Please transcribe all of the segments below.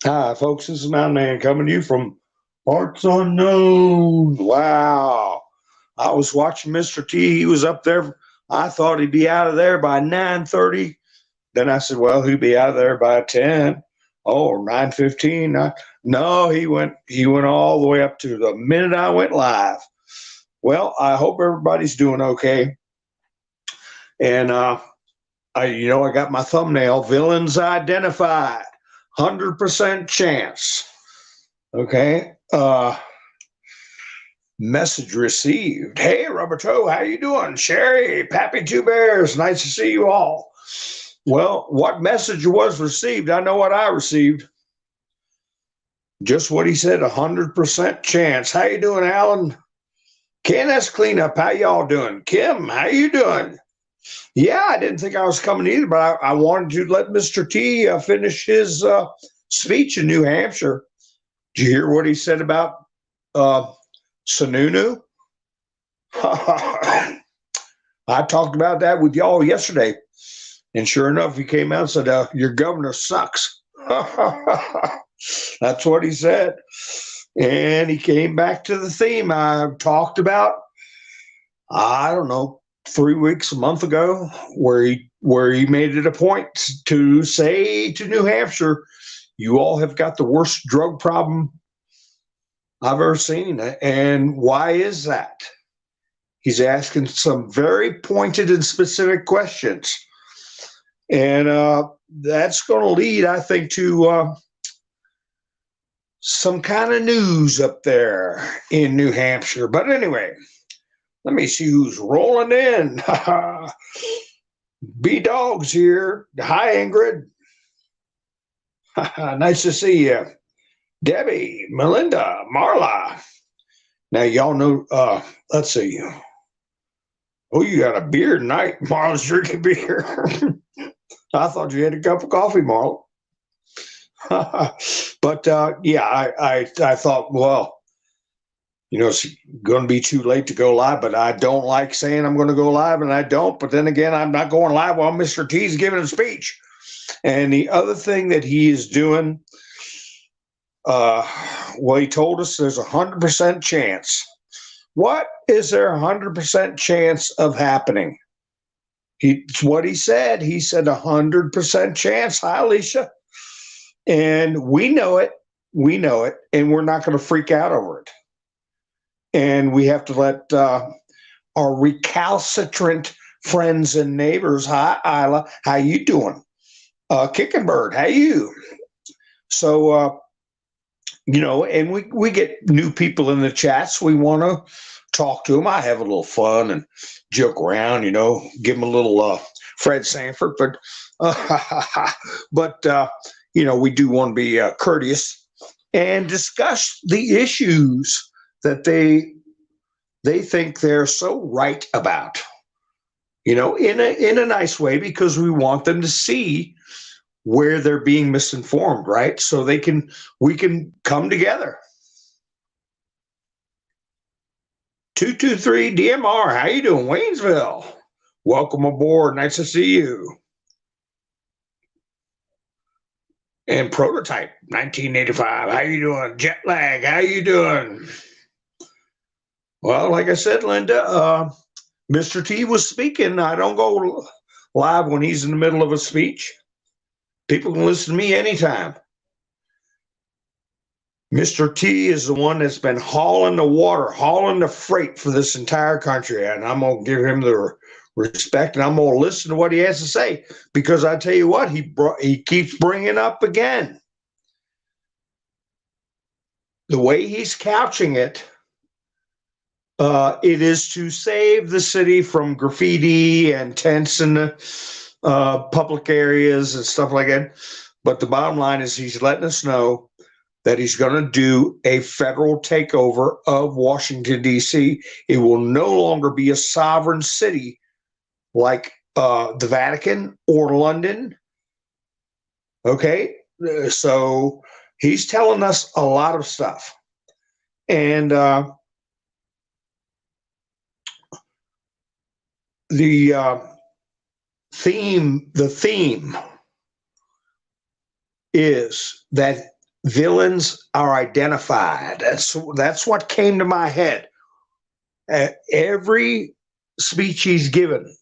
Hi, folks. This is Mountain Man coming to you from parts unknown. Wow. I was watching Mr. T. He was up there. I thought he'd be out of there by 9:30. Then I said, well, he'd be out of there by 10. Oh, or 9:15. No, he went all the way up to the minute I went live. Well, I hope everybody's doing okay. And I got my thumbnail, villains identified. 100% chance. Okay. Message received. Hey, Roberto, how you doing? Sherry, Pappy Two Bears, nice to see you all. Well, what message was received? I know what I received. Just what he said, 100% chance. How you doing, Alan? KNS Cleanup, how y'all doing? Kim, how you doing? Yeah, I didn't think I was coming either, but I wanted to let Mr. T finish his speech in New Hampshire. Did you hear what he said about Sununu? I talked about that with y'all yesterday. And sure enough, he came out and said, your governor sucks. That's what he said. And he came back to the theme I talked about, I don't know, 3 weeks, a month ago, where he made it a point to say to New Hampshire, you all have got the worst drug problem I've ever seen. And why is that? He's asking some very pointed and specific questions. And that's going to lead, I think, to some kind of news up there in New Hampshire. But anyway, let me see who's rolling in. B-Dog's here. Hi, Ingrid. Nice to see you. Debbie, Melinda, Marla. Now, y'all know, let's see. Oh, you got a beer tonight. Marla's drinking beer. I thought you had a cup of coffee, Marla. But yeah, I thought, well, it's going to be too late to go live, but I don't like saying I'm going to go live, and I don't. But then again, I'm not going live while Mr. T's giving a speech. And the other thing that he is doing, well, he told us there's 100% chance. What is there 100% chance of happening? It's what he said. He said 100% chance. Hi, Alicia. And we know it. We know it. And we're not going to freak out over it. And we have to let our recalcitrant friends and neighbors. Hi, Isla. How you doing? Kicking Bird. How you? So, and we get new people in the chats. We want to talk to them. I have a little fun and joke around, give them a little Fred Sanford. But we do want to be courteous and discuss the issues that they think they're so right about, in a nice way, because we want them to see where they're being misinformed, right? So we can come together. 223 DMR, how you doing? Waynesville, welcome aboard. Nice to see you. And Prototype 1985, how you doing? Jet Lag, how you doing? Well, like I said, Linda, Mr. T was speaking. I don't go live when he's in the middle of a speech. People can listen to me anytime. Mr. T is the one that's been hauling the water, hauling the freight for this entire country. And I'm going to give him the respect, and I'm going to listen to what he has to say, because I tell you what, he keeps bringing up again. The way he's couching it, it is to save the city from graffiti and tents in the public areas and stuff like that. But the bottom line is he's letting us know that he's going to do a federal takeover of Washington, D.C. It will no longer be a sovereign city like the Vatican or London. Okay, so he's telling us a lot of stuff. And the theme is that villains are identified. That's what came to my head. At every speech he's given,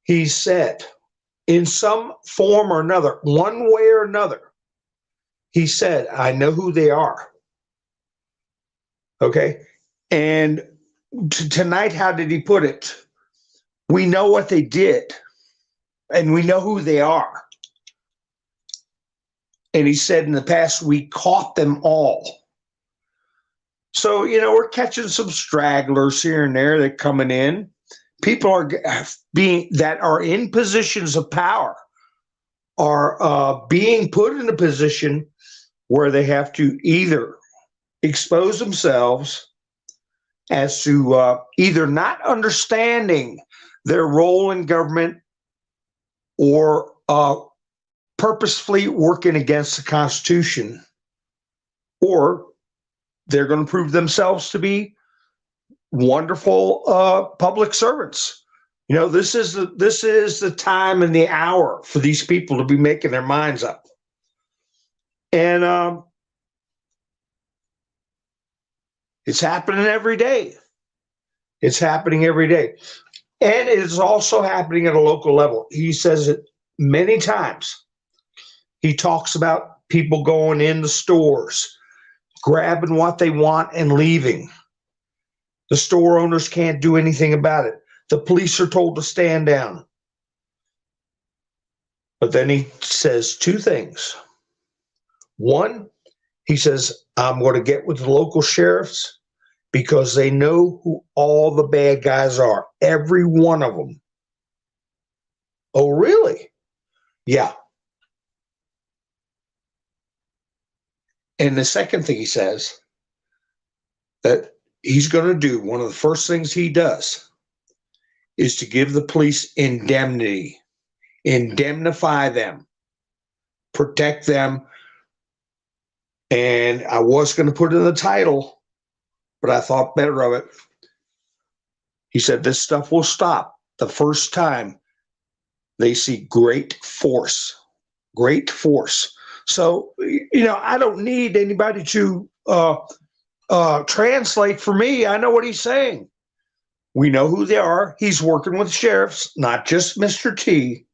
he said, in some form or another, one way or another, he said, I know who they are. Okay. And tonight, how did he put it? We know what they did and we know who they are. And he said in the past, we caught them all. So, we're catching some stragglers here and there that coming in. People are that are in positions of power are being put in a position where they have to either expose themselves as to either not understanding their role in government or purposefully working against the Constitution, or they're going to prove themselves to be wonderful public servants. This is the time and the hour for these people to be making their minds up. And it's happening every day. It's happening every day. And it is also happening at a local level. He says it many times. He talks about people going in the stores, grabbing what they want and leaving. The store owners can't do anything about it. The police are told to stand down. But then he says two things. One, he says, I'm going to get with the local sheriffs because they know who all the bad guys are, every one of them. Oh, really? Yeah. And the second thing he says that he's going to do, one of the first things he does is to give the police indemnity, indemnify them, protect them. And I was going to put it in the title, but I thought better of it. He said this stuff will stop the first time they see great force. Great force. So, I don't need anybody to translate for me. I know what he's saying. We know who they are. He's working with sheriffs, not just Mr. T.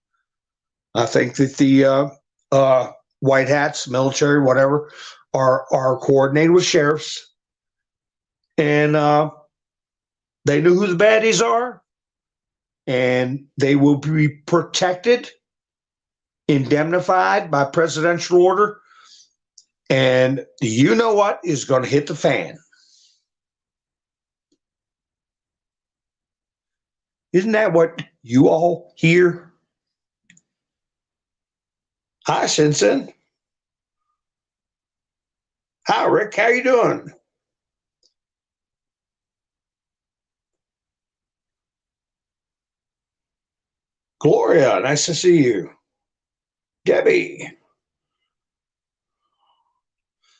I think that the white hats, military, whatever, are coordinated with sheriffs. And they know who the baddies are. And they will be protected, indemnified by presidential order. And you know what is going to hit the fan? Isn't that what you all hear? Hi, Simpson. Hi, Rick. How you doing? Gloria, nice to see you. Debbie.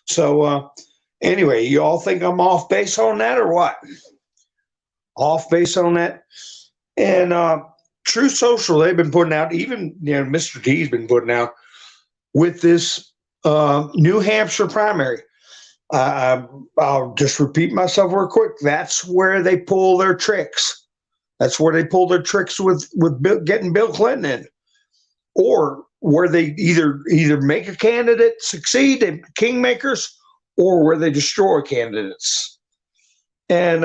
So anyway, you all think I'm off base on that or what? Off base on that? And True Social, they've been putting out, even Mr. T's been putting out with this New Hampshire primary. I'll just repeat myself real quick. That's where they pull their tricks. That's where they pull their tricks with getting Bill Clinton in, or where they either make a candidate succeed, and kingmakers, or where they destroy candidates. And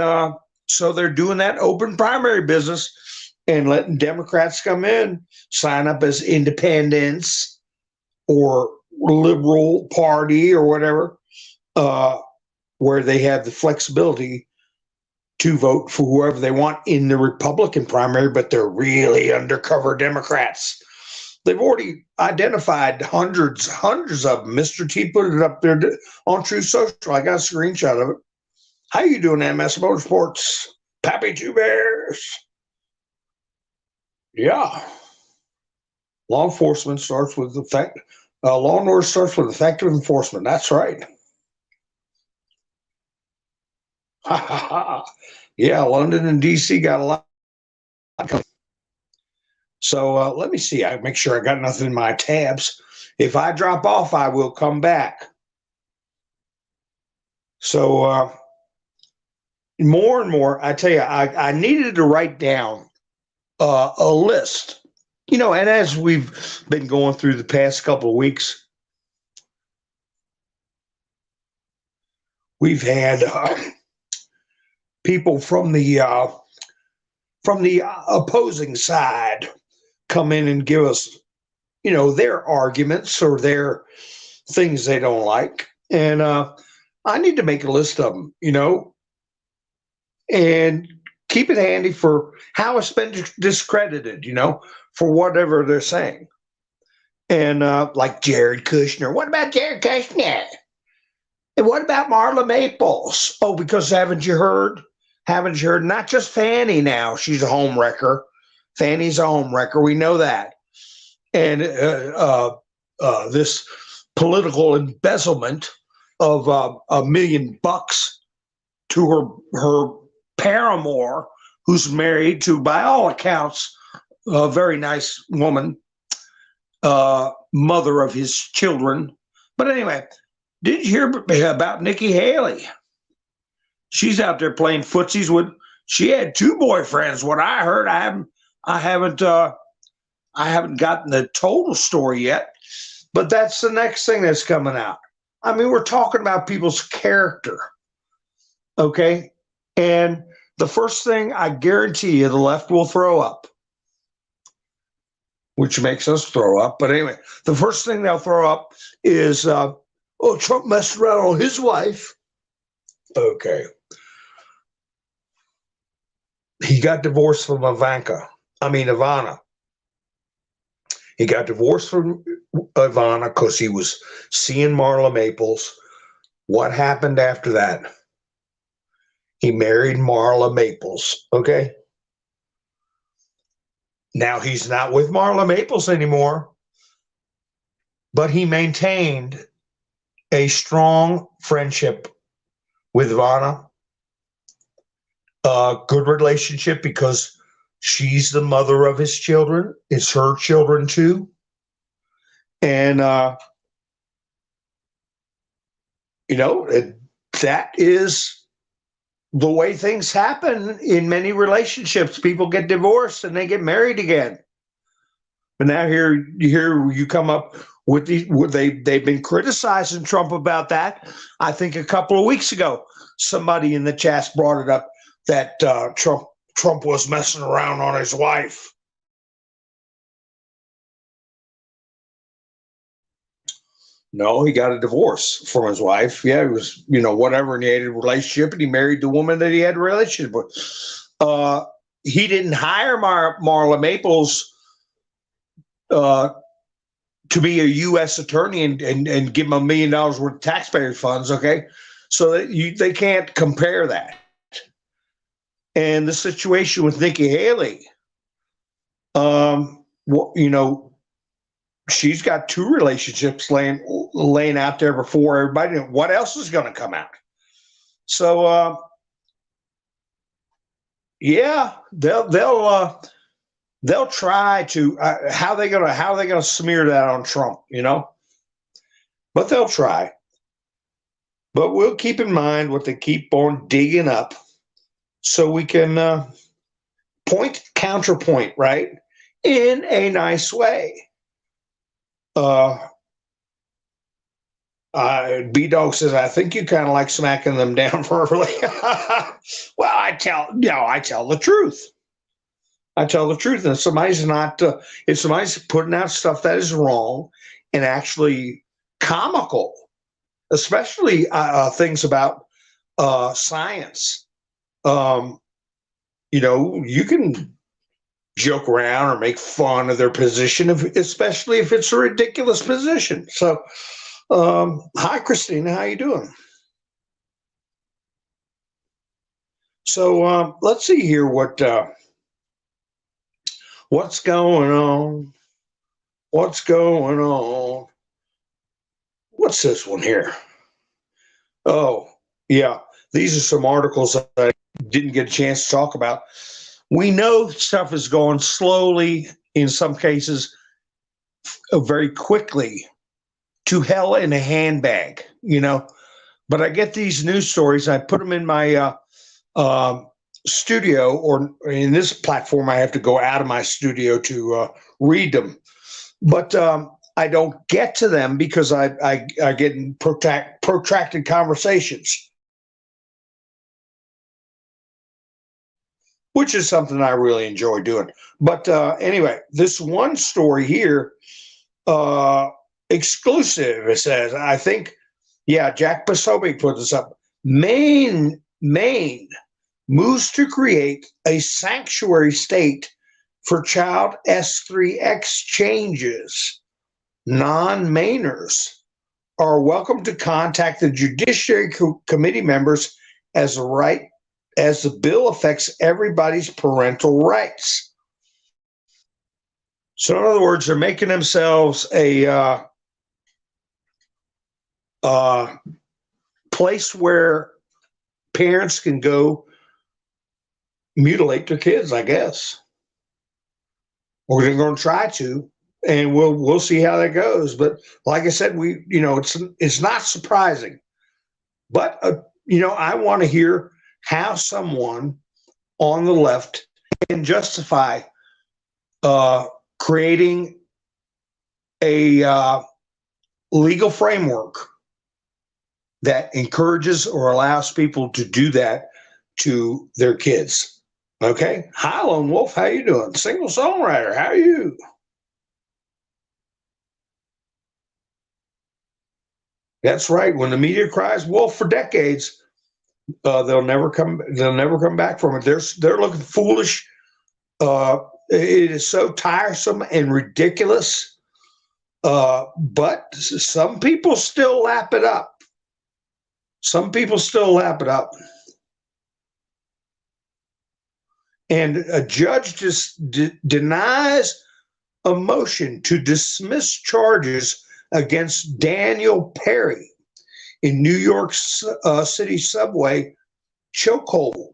so they're doing that open primary business and letting Democrats come in, sign up as independents or liberal party or whatever, where they have the flexibility to vote for whoever they want in the Republican primary, but they're really undercover Democrats. They've already identified hundreds of them. Mr. T put it up there on True Social. I got a screenshot of it. How you doing, MS Motorsports? Pappy Two Bears. Yeah. Law enforcement starts with law and order starts with effective enforcement. That's right. Yeah, London and DC got a lot. So let me see. I make sure I got nothing in my tabs. If I drop off, I will come back. So more and more, I tell you, I needed to write down a list. And as we've been going through the past couple of weeks, we've had people from the opposing side come in and give us, their arguments or their things they don't like, and I need to make a list of them, and keep it handy for how it's been discredited, for whatever they're saying. And like Jared Kushner, what about Jared Kushner? And what about Marla Maples? Oh, because haven't you heard? Haven't you heard? Not just Fannie now. She's a home wrecker. Fannie's a home wrecker. We know that. And this political embezzlement of $1 million to her paramour, who's married to, by all accounts, a very nice woman, mother of his children. But anyway, did you hear about Nikki Haley? She's out there playing footsies with. She had 2 boyfriends. What I heard, I haven't gotten the total story yet. But that's the next thing that's coming out. I mean, we're talking about people's character, okay? And the first thing I guarantee you, the left will throw up, which makes us throw up. But anyway, the first thing they'll throw up is, Trump messed around on his wife. Okay. He got divorced from Ivana. He got divorced from Ivana because he was seeing Marla Maples. What happened after that? He married Marla Maples, okay? Now he's not with Marla Maples anymore, but he maintained a strong friendship with Ivana, a good relationship because she's the mother of his children. It's her children too. And, that is the way things happen in many relationships. People get divorced and they get married again. But now here you come up with they've been criticizing Trump about that. I think a couple of weeks ago, somebody in the chat brought it up that Trump was messing around on his wife. No, he got a divorce from his wife. Yeah, it was, whatever, and he had a relationship, and he married the woman that he had a relationship with. He didn't hire Marla Maples to be a U.S. attorney and give him $1 million worth of taxpayer funds, okay? So that they can't compare that. And the situation with Nikki Haley, she's got 2 relationships laying out there before everybody. What else is going to come out? So, yeah, they'll try to how they gonna smear that on Trump, but they'll try. But we'll keep in mind what they keep on digging up, so we can counterpoint, right, in a nice way. B-Dog says, I think you kind of like smacking them down verbally. Well, I tell the truth. I tell the truth. And if somebody's putting out stuff that is wrong and actually comical, especially things about science, you can joke around or make fun of their position, especially if it's a ridiculous position. So, hi, Christina, how you doing? So let's see here what's going on. What's going on? What's this one here? Oh, yeah. These are some articles that I didn't get a chance to talk about. We know stuff is going slowly, in some cases, very quickly, to hell in a handbag. But I get these news stories, I put them in my studio, or in this platform, I have to go out of my studio to read them. But I don't get to them because I get in protracted conversations, which is something I really enjoy doing. But anyway, this one story here, uh, exclusive, it says, I think, yeah, Jack Posobiec put this up. Maine moves to create a sanctuary state for child S3 exchanges. Non-Mainers are welcome to contact the Judiciary Committee members as the bill affects everybody's parental rights. So, in other words, they're making themselves a place where parents can go mutilate their kids, I guess, or they're going to try to, and we'll see how that goes. But like I said, it's not surprising, but I want to hear how someone on the left can justify creating a legal framework that encourages or allows people to do that to their kids. Okay. Hi, Lone Wolf. How you doing? Single songwriter. How are you? That's right. When the media cries wolf for decades, they'll never come back from it. They're looking foolish. It is so tiresome and ridiculous. But some people still lap it up. And a judge just denies a motion to dismiss charges against Daniel Perry in New York City subway chokehold,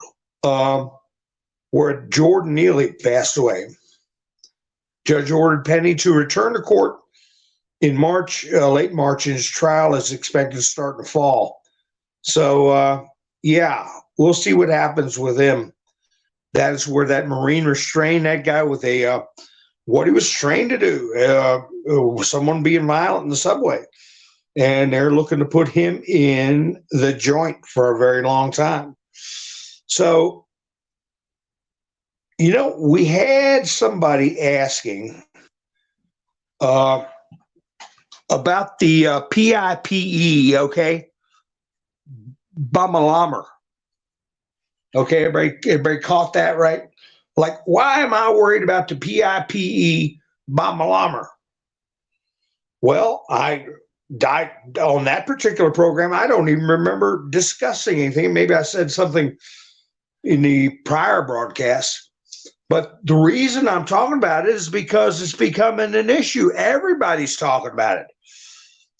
where Jordan Neely passed away. Judge ordered Penny to return to court in March, late March, and his trial is expected to start in the fall. So, yeah, we'll see what happens with him. That is where that Marine restrained that guy with what he was trained to do, someone being violent in the subway. And they're looking to put him in the joint for a very long time. So, we had somebody asking about the PIPE, okay? Bumalamer. Okay, everybody caught that, right? Like, why am I worried about the PIPE Bumalamer? Well, I died on that particular program. I don't even remember discussing anything. Maybe I said something in the prior broadcast. But the reason I'm talking about it is because it's becoming an issue. Everybody's talking about it.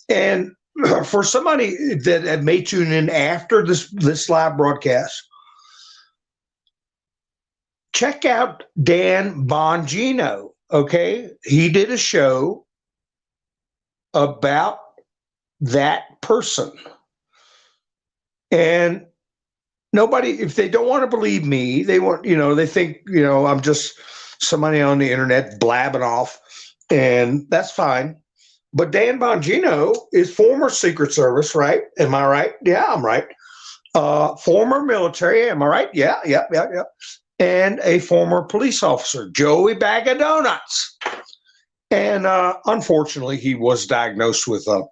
And for somebody that may tune in after this live broadcast, check out Dan Bongino, okay? He did a show about that person. And nobody, if they don't want to believe me, they think, I'm just somebody on the internet blabbing off, and that's fine. But Dan Bongino is former Secret Service, right? Am I right? Yeah, I'm right. Former military, am I right? Yeah. And a former police officer, Joey Bag of Donuts. And unfortunately, he was diagnosed with, a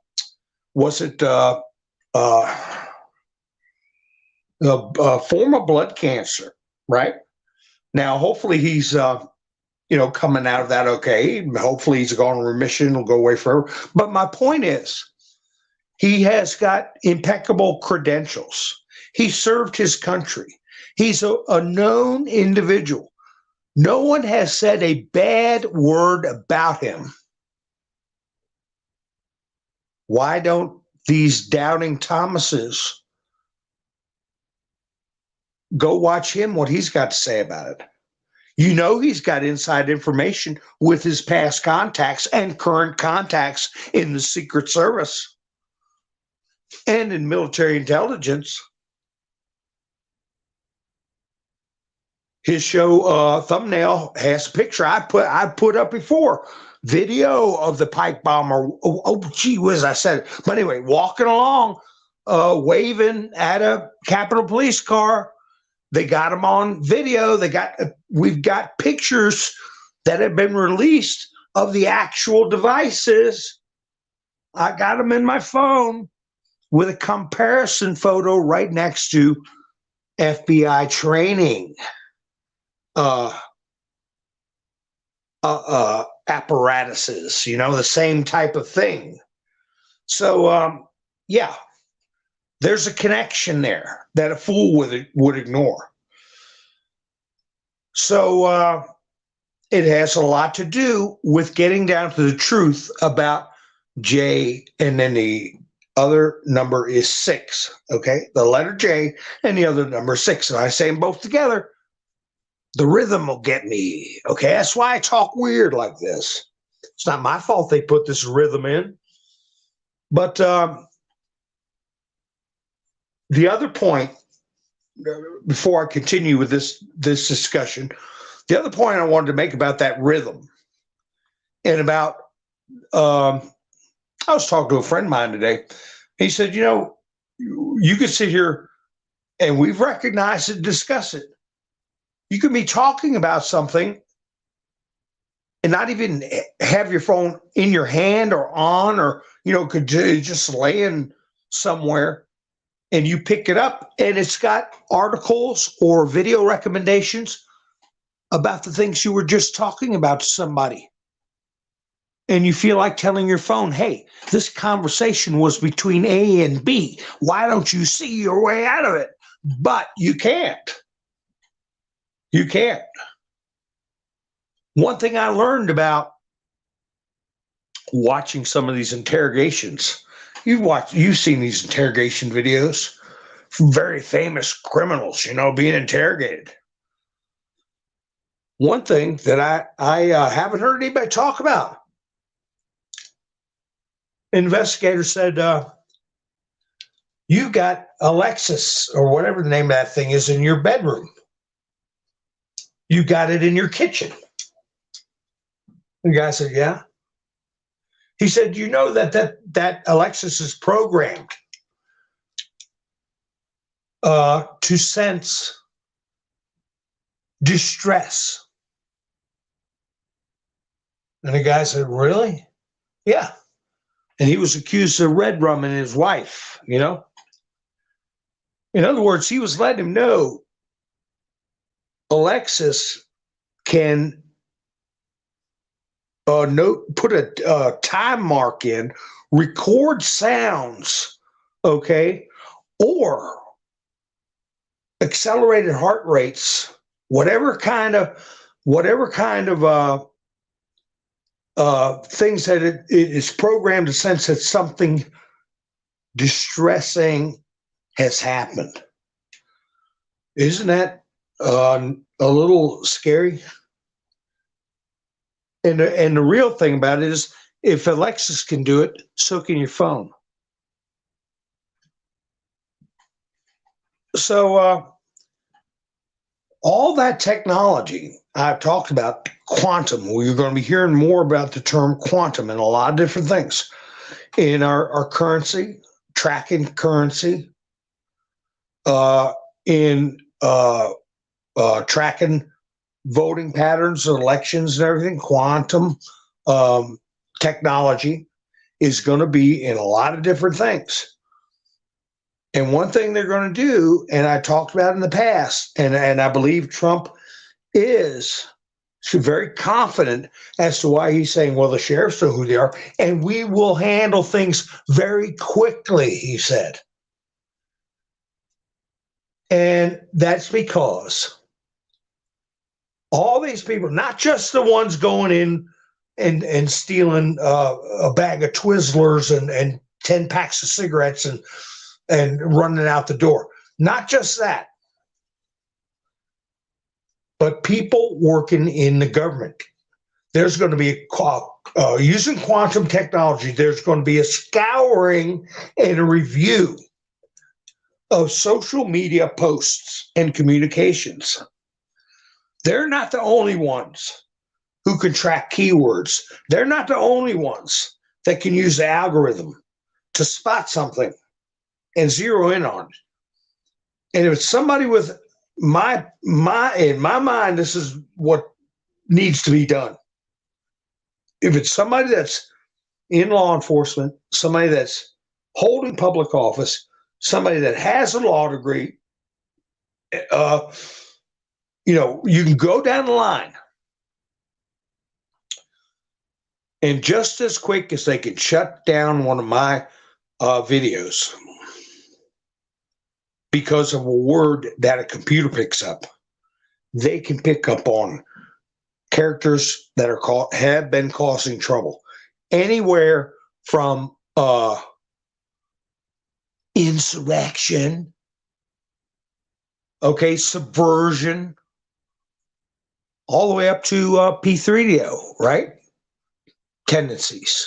form of blood cancer, right? Now, hopefully he's, coming out of that okay. Hopefully he's gone in remission, will go away forever. But my point is, he has got impeccable credentials. He served his country. He's a known individual. No one has said a bad word about him. Why don't these doubting Thomases go watch him, what he's got to say about it? He's got inside information with his past contacts and current contacts in the Secret Service. And in military intelligence, his show thumbnail has a picture I put up before, video of the pipe bomber. Gee whiz, I said it. But anyway, walking along, waving at a Capitol Police car. They got him on video. We've got pictures that have been released of the actual devices. I got them in my phone with a comparison photo right next to FBI training apparatuses, the same type of thing. So, yeah, there's a connection there that a fool would ignore. So it has a lot to do with getting down to the truth about J, and then the other number is 6, okay? The letter J and the other number 6. And I say them both together, the rhythm will get me, okay? That's why I talk weird like this. It's not my fault they put this rhythm in. But the other point, before I continue with this discussion, the other point I wanted to make about that rhythm and about, I was talking to a friend of mine today. He said, you could sit here and we've recognized it, discuss it. You could be talking about something and not even have your phone in your hand or on, or, could just laying somewhere, and you pick it up and it's got articles or video recommendations about the things you were just talking about to somebody. And you feel like telling your phone, hey, this conversation was between A and B. Why don't you see your way out of it? But you can't. You can't. One thing I learned about watching some of these interrogations, you've seen these interrogation videos from very famous criminals, being interrogated. One thing that I haven't heard anybody talk about, investigator said, you've got Alexis, or whatever the name of that thing is, in your bedroom. You got it in your kitchen. The guy said, yeah. He said, that Alexis is programmed to sense distress. And the guy said, really? Yeah. And he was accused of red rumming his wife, In other words, he was letting him know Alexis can put a time mark in, record sounds, okay, or accelerated heart rates, whatever kind of things that it is programmed to sense that something distressing has happened. Isn't that a little scary? And the real thing about it is, if Alexis can do it, so can your phone. So all that technology I've talked about, quantum, we're going to be hearing more about the term quantum and a lot of different things in our currency, tracking currency, in tracking voting patterns, elections, and everything. Quantum technology is going to be in a lot of different things. And one thing they're going to do, and I talked about in the past, and I believe Trump is very confident as to why he's saying, well, the sheriffs know who they are, and we will handle things very quickly, he said. And that's because all these people, not just the ones going in and stealing a bag of Twizzlers and 10 packs of cigarettes and running out the door, not just that, but people working in the government. there's going to be using quantum technology, there's going to be a scouring and a review of social media posts and communications. They're not the only ones who can track keywords. They're not the only ones that can use the algorithm to spot something and zero in on it. And if it's somebody with in my mind, this is what needs to be done. If it's somebody that's in law enforcement, somebody that's holding public office, somebody that has a law degree, you can go down the line, and just as quick as they can shut down one of my videos because of a word that a computer picks up, they can pick up on characters that have been causing trouble, anywhere from insurrection, subversion, all the way up to P3DO, right? Tendencies.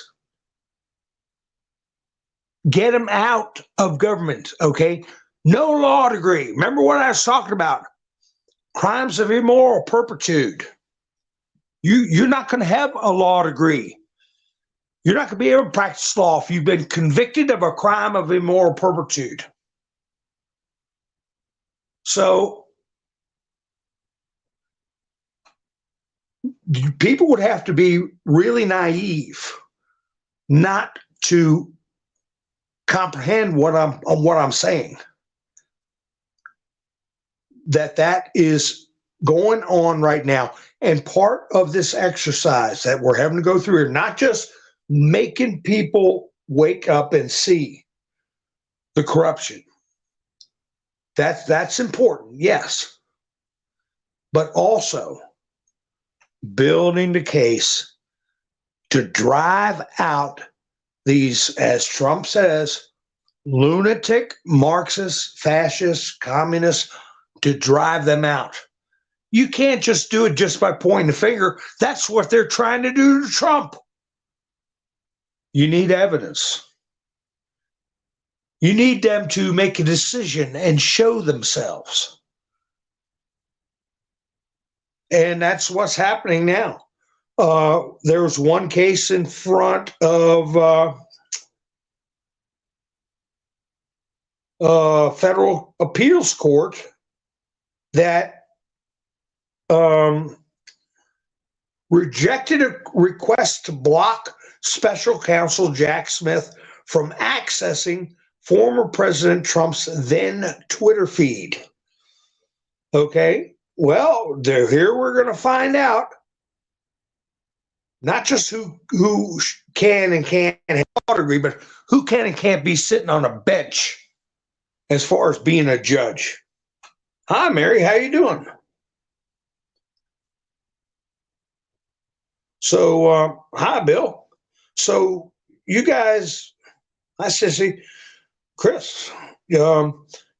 Get them out of government, okay? No law degree. Remember what I was talking about? Crimes of immoral turpitude. You're not going to have a law degree. You're not going to be able to practice law if you've been convicted of a crime of immoral turpitude. So people would have to be really naive not to comprehend what I'm saying. That is going on right now. And part of this exercise that we're having to go through here, not just making people wake up and see the corruption. That's important, yes. But also building the case to drive out these, as Trump says, lunatic, Marxist, fascist, communists, to drive them out. You can't just do it just by pointing the finger. That's what they're trying to do to Trump. You need evidence. You need them to make a decision and show themselves. And that's what's happening now. There was one case in front of federal appeals court that rejected a request to block special counsel Jack Smith from accessing former President Trump's then Twitter feed. Okay, well, here we're going to find out not just who can and can't have a degree, but who can and can't be sitting on a bench as far as being a judge. Hi, Mary, how you doing? So, hi, Bill. So, you guys, hi, Sissy, Chris.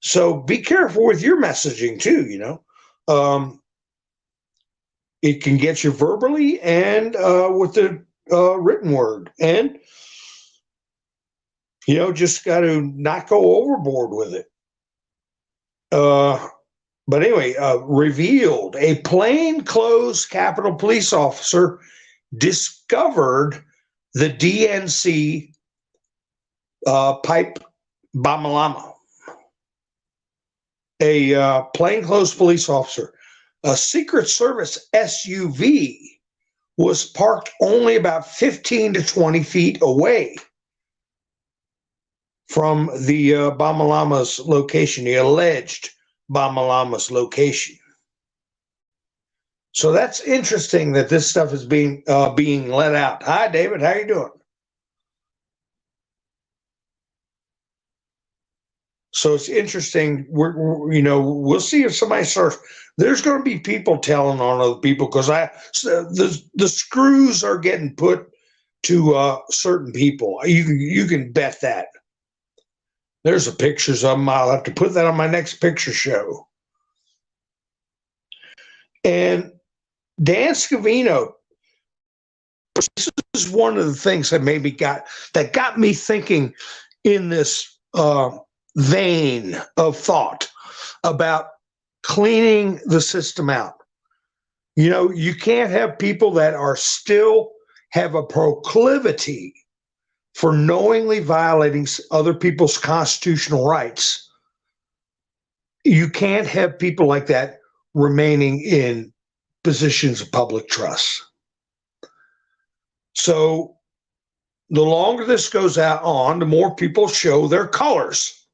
So, be careful with your messaging too. It can get you verbally and with the written word, and just got to not go overboard with it. But anyway, revealed a plainclothes Capitol police officer discovered the DNC pipe bomb. A plainclothes police officer. A Secret Service SUV was parked only about 15 to 20 feet away from the Bamalama's location, the alleged Bamalama's location. So that's interesting that this stuff is being let out. Hi, David. How you doing? So it's interesting. We'll see if somebody starts. There's going to be people telling on other people because the screws are getting put to certain people. You can bet that. There's a pictures of them. I'll have to put that on my next picture show. And Dan Scavino This is one of the things that got me thinking in this vein of thought about cleaning the system out. You can't have people that are still have a proclivity for knowingly violating other people's constitutional rights. You can't have people like that remaining in positions of public trust. So the longer this goes on, the more people show their colors.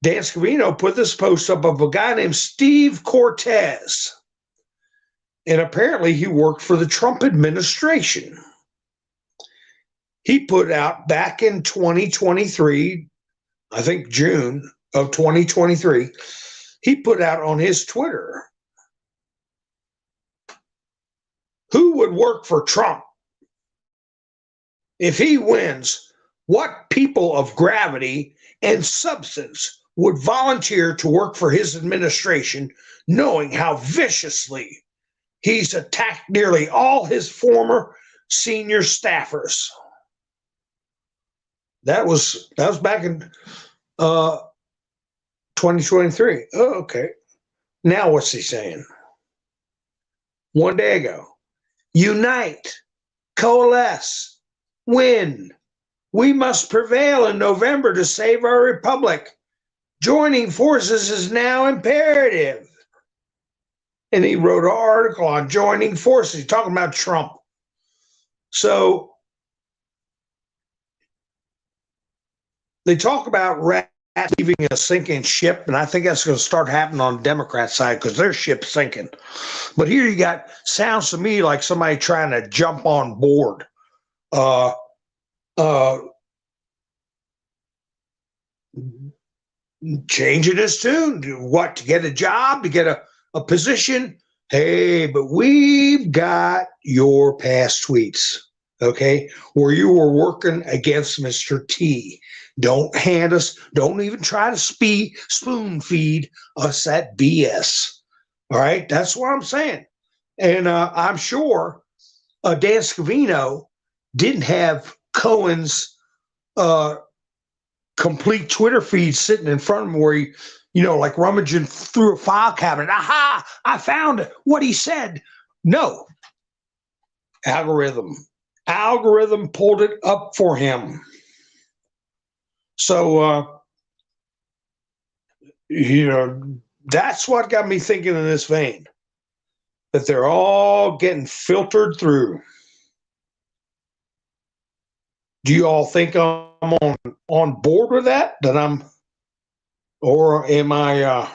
Dan Scavino put this post up of a guy named Steve Cortez. And apparently he worked for the Trump administration. He put out back in 2023, I think June of 2023, he put out on his Twitter, who would work for Trump if he wins? What people of gravity and substance would volunteer to work for his administration, knowing how viciously he's attacked nearly all his former senior staffers? That was back in 2023. Oh, okay. Now what's he saying? One day ago. Unite, coalesce, win. We must prevail in November to save our republic. Joining forces is now imperative. And he wrote an article on joining forces, talking about Trump. So they talk about rats leaving a sinking ship, and I think that's going to start happening on the Democrat side because their ship's sinking. But here you got, sounds to me like somebody trying to jump on board. Changing his tune. What, to get a job, to get a position? Hey, but we've got your past tweets, okay, where you were working against Mr. T. Don't even try to spoon feed us that BS. All right, that's what I'm saying. And I'm sure Dan Scavino didn't have Cohen's complete Twitter feed sitting in front of him where he, like rummaging through a file cabinet. Aha, I found what he said. No. Algorithm pulled it up for him. So, that's what got me thinking in this vein, that they're all getting filtered through. Do you all think I'm on board with that? Or am I,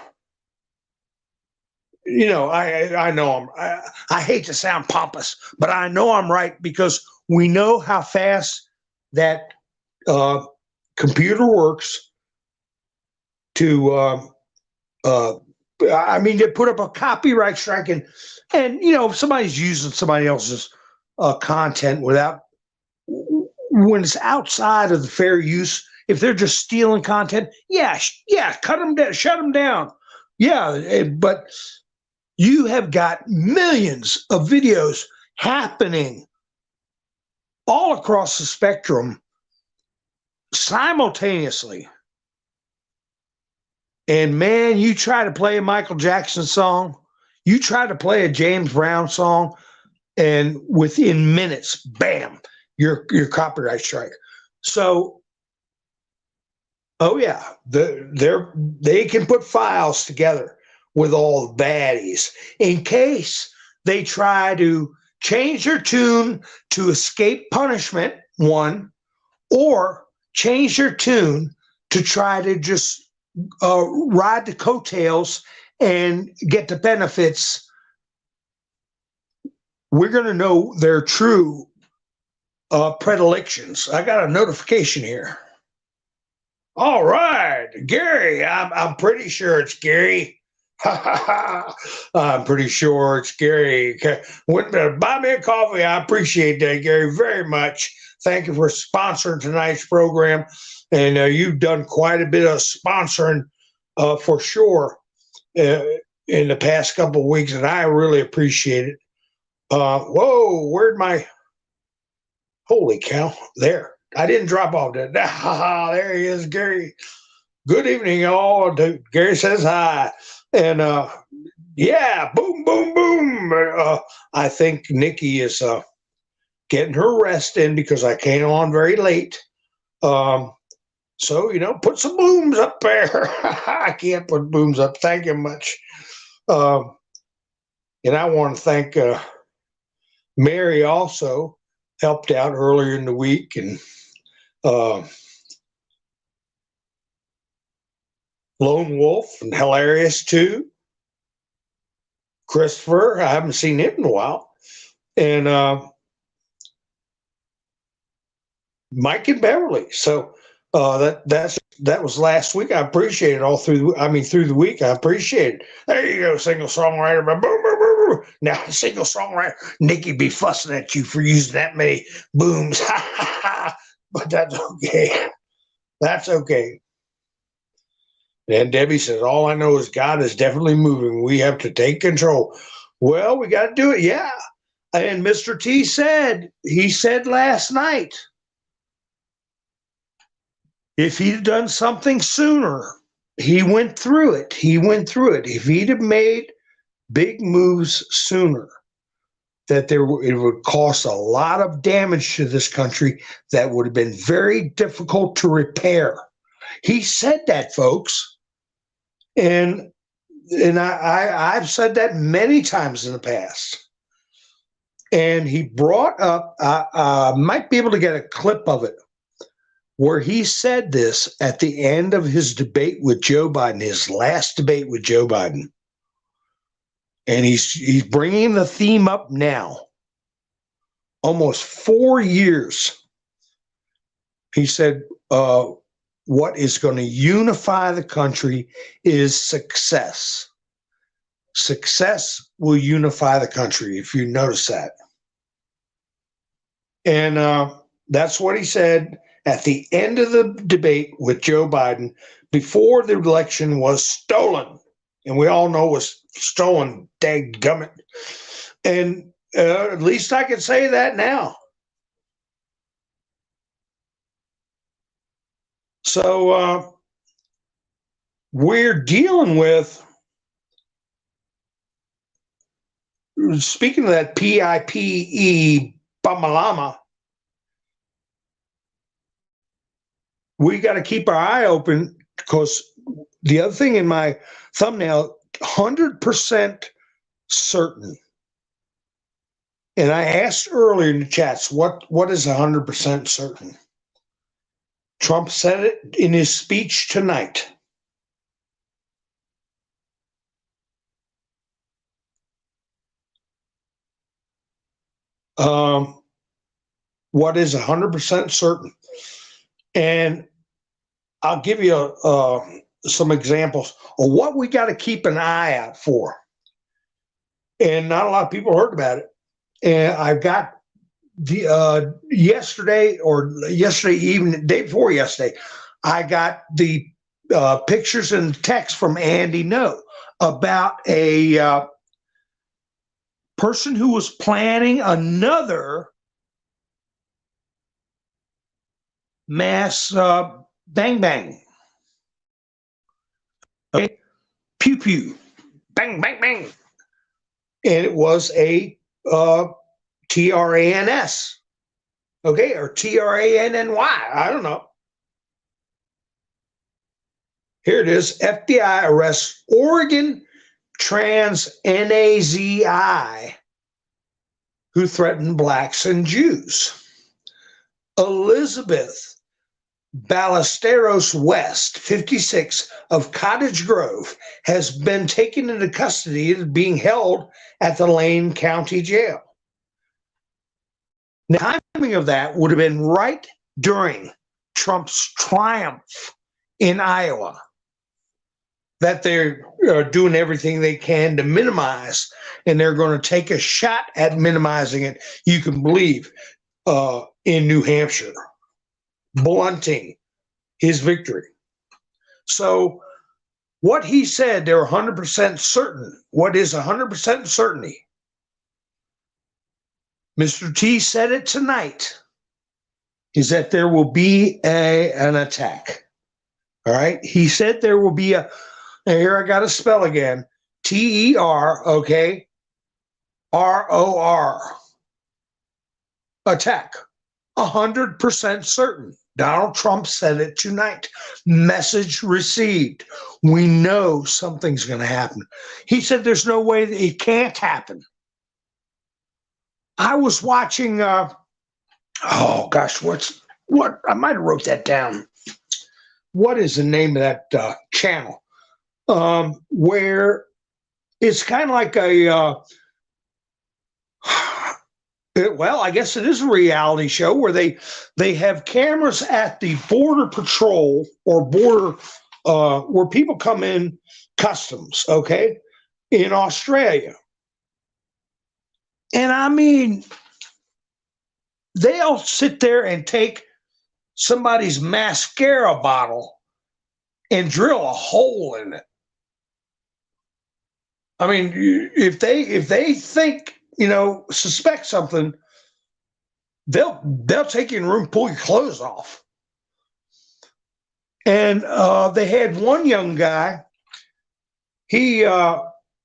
I know I hate to sound pompous, but I know I'm right because we know how fast that computer works to, they put up a copyright strike and if somebody's using somebody else's content when it's outside of the fair use, if they're just stealing content, yeah, cut them down, shut them down. Yeah, but you have got millions of videos happening all across the spectrum simultaneously. And man, you try to play a Michael Jackson song, you try to play a James Brown song, and within minutes, bam, your copyright strike. So, oh yeah, they can put files together with all the baddies in case they try to change their tune to escape punishment, one, or change their tune to try to just ride the coattails and get the benefits. We're going to know their true predilections. I got a notification here. All right, Gary. I'm pretty sure it's Gary. I'm pretty sure it's Gary. Buy me a coffee. I appreciate that, Gary, very much. Thank you for sponsoring tonight's program. And you've done quite a bit of sponsoring for sure in the past couple of weeks, and I really appreciate it. Whoa, where'd my holy cow? There. I didn't drop off that. There he is, Gary. Good evening, all. Gary says hi. And yeah, boom, boom, boom. I think Nikki is getting her rest in because I came on very late. So, put some booms up there. I can't put booms up. Thank you much. And I want to thank Mary also helped out earlier in the week, and Lone Wolf and Hilarious too. Christopher, I haven't seen him in a while, and Mike and Beverly. So that was last week. I appreciate it all through. Through the week. I appreciate it. There you go, single songwriter. Boom, boom, boom, boom. Now, single songwriter. Nikki be fussing at you for using that many booms, but that's okay. That's okay. And Debbie says, all I know is God is definitely moving. We have to take control. Well, we got to do it. Yeah. And Mr. T he said last night, if he'd done something sooner, he went through it. If he'd have made big moves sooner, that it would cost a lot of damage to this country that would have been very difficult to repair. He said that, folks. And I've said that many times in the past. And he brought up, might be able to get a clip of it, where he said this at the end of his debate with Joe Biden, his last debate with Joe Biden. And he's bringing the theme up now, almost 4 years. He said, what is going to unify the country is success. Success will unify the country, if you notice that. And that's what he said at the end of the debate with Joe Biden before the election was stolen. And we all know it was stolen, dadgummit. And at least I can say that now. So we're dealing with, speaking of that PIPE Bamalama, we got to keep our eye open, because the other thing in my thumbnail, 100% certain. And I asked earlier in the chats, what is 100% certain? Trump said it in his speech tonight. What is 100% certain? And I'll give you some examples of what we got to keep an eye out for. And not a lot of people heard about it. And I've got the yesterday evening, day before yesterday, I got the pictures and text from Andy No about a person who was planning another mass bang bang. Okay, pew pew, bang bang bang, and it was a TRANS, okay, or TRANNY. I don't know. Here it is. FBI arrests Oregon trans NAZI who threatened blacks and Jews. Elizabeth Ballesteros West, 56, of Cottage Grove, has been taken into custody and is being held at the Lane County Jail. Now, the timing of that would have been right during Trump's triumph in Iowa, that they're doing everything they can to minimize, and they're going to take a shot at minimizing it, you can believe, in New Hampshire, blunting his victory. So what he said, they're 100% certain. What is 100% certainty? Mr. T said it tonight, is that there will be an attack. All right. He said there will be here I got to spell again, TER, okay, ROR, attack. 100% certain. Donald Trump said it tonight. Message received. We know something's going to happen. He said there's no way that it can't happen. I was watching, oh gosh, what? I might have wrote that down. What is the name of that channel? Where it's kind of like well, I guess it is a reality show where they have cameras at the border patrol or border where people come in customs, okay, in Australia. And I mean, they'll sit there and take somebody's mascara bottle and drill a hole in it. I mean, if they think, suspect something, they'll take you in a room, pull your clothes off. And they had one young guy. He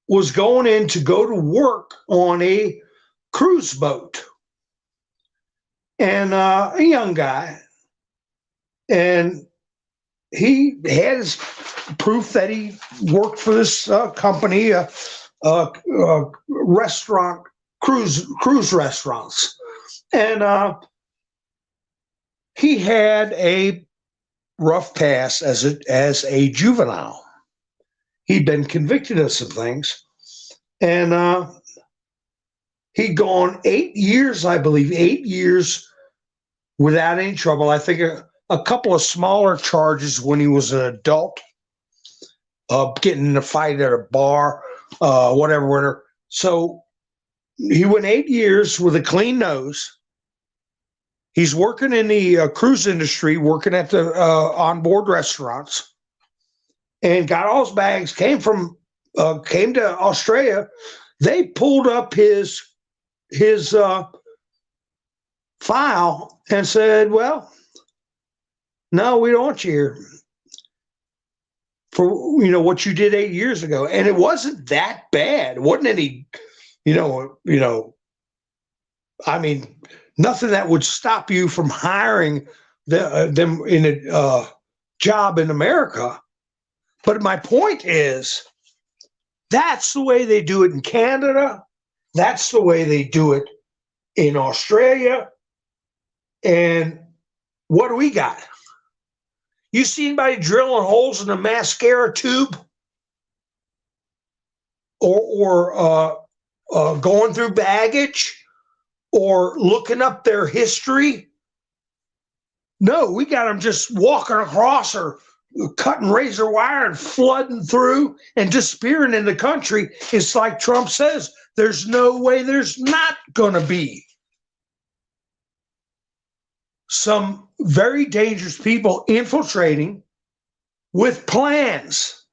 was going in to go to work on a cruise boat, and a young guy, and he had his proof that he worked for this company, restaurant, cruise restaurants, and he had a rough past as a juvenile. He'd been convicted of some things, and he'd gone 8 years, I believe, 8 years without any trouble. I think a couple of smaller charges when he was an adult, getting in a fight at a bar, whatever. So he went 8 years with a clean nose. He's working in the cruise industry, working at the onboard restaurants, and got all his bags. Came to Australia. They pulled up his file and said, "Well, no, we don't want you here for what you did 8 years ago." And it wasn't that bad. It wasn't any, I mean, nothing that would stop you from hiring them in a job in America. But my point is, that's the way they do it in Canada. That's the way they do it in Australia. And what do we got? You see anybody drilling holes in a mascara tube, or going through baggage, or looking up their history? No, we got them just walking across or cutting razor wire and flooding through and disappearing in the country. It's like Trump says, there's no way there's not going to be some very dangerous people infiltrating with plans.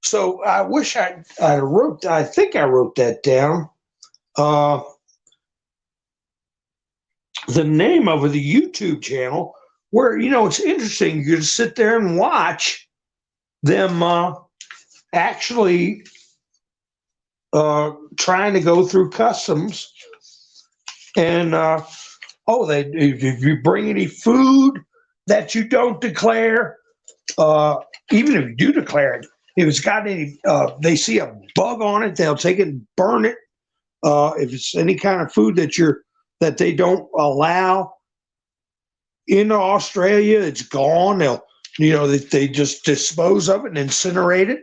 So I wish I think I wrote that down. The name of the YouTube channel, where, it's interesting. You just sit there and watch them actually trying to go through customs. And if you bring any food that you don't declare, even if you do declare it, if it's got any, they see a bug on it, they'll take it and burn it. If it's any kind of food that they don't allow in Australia, it's gone. They just dispose of it and incinerate it.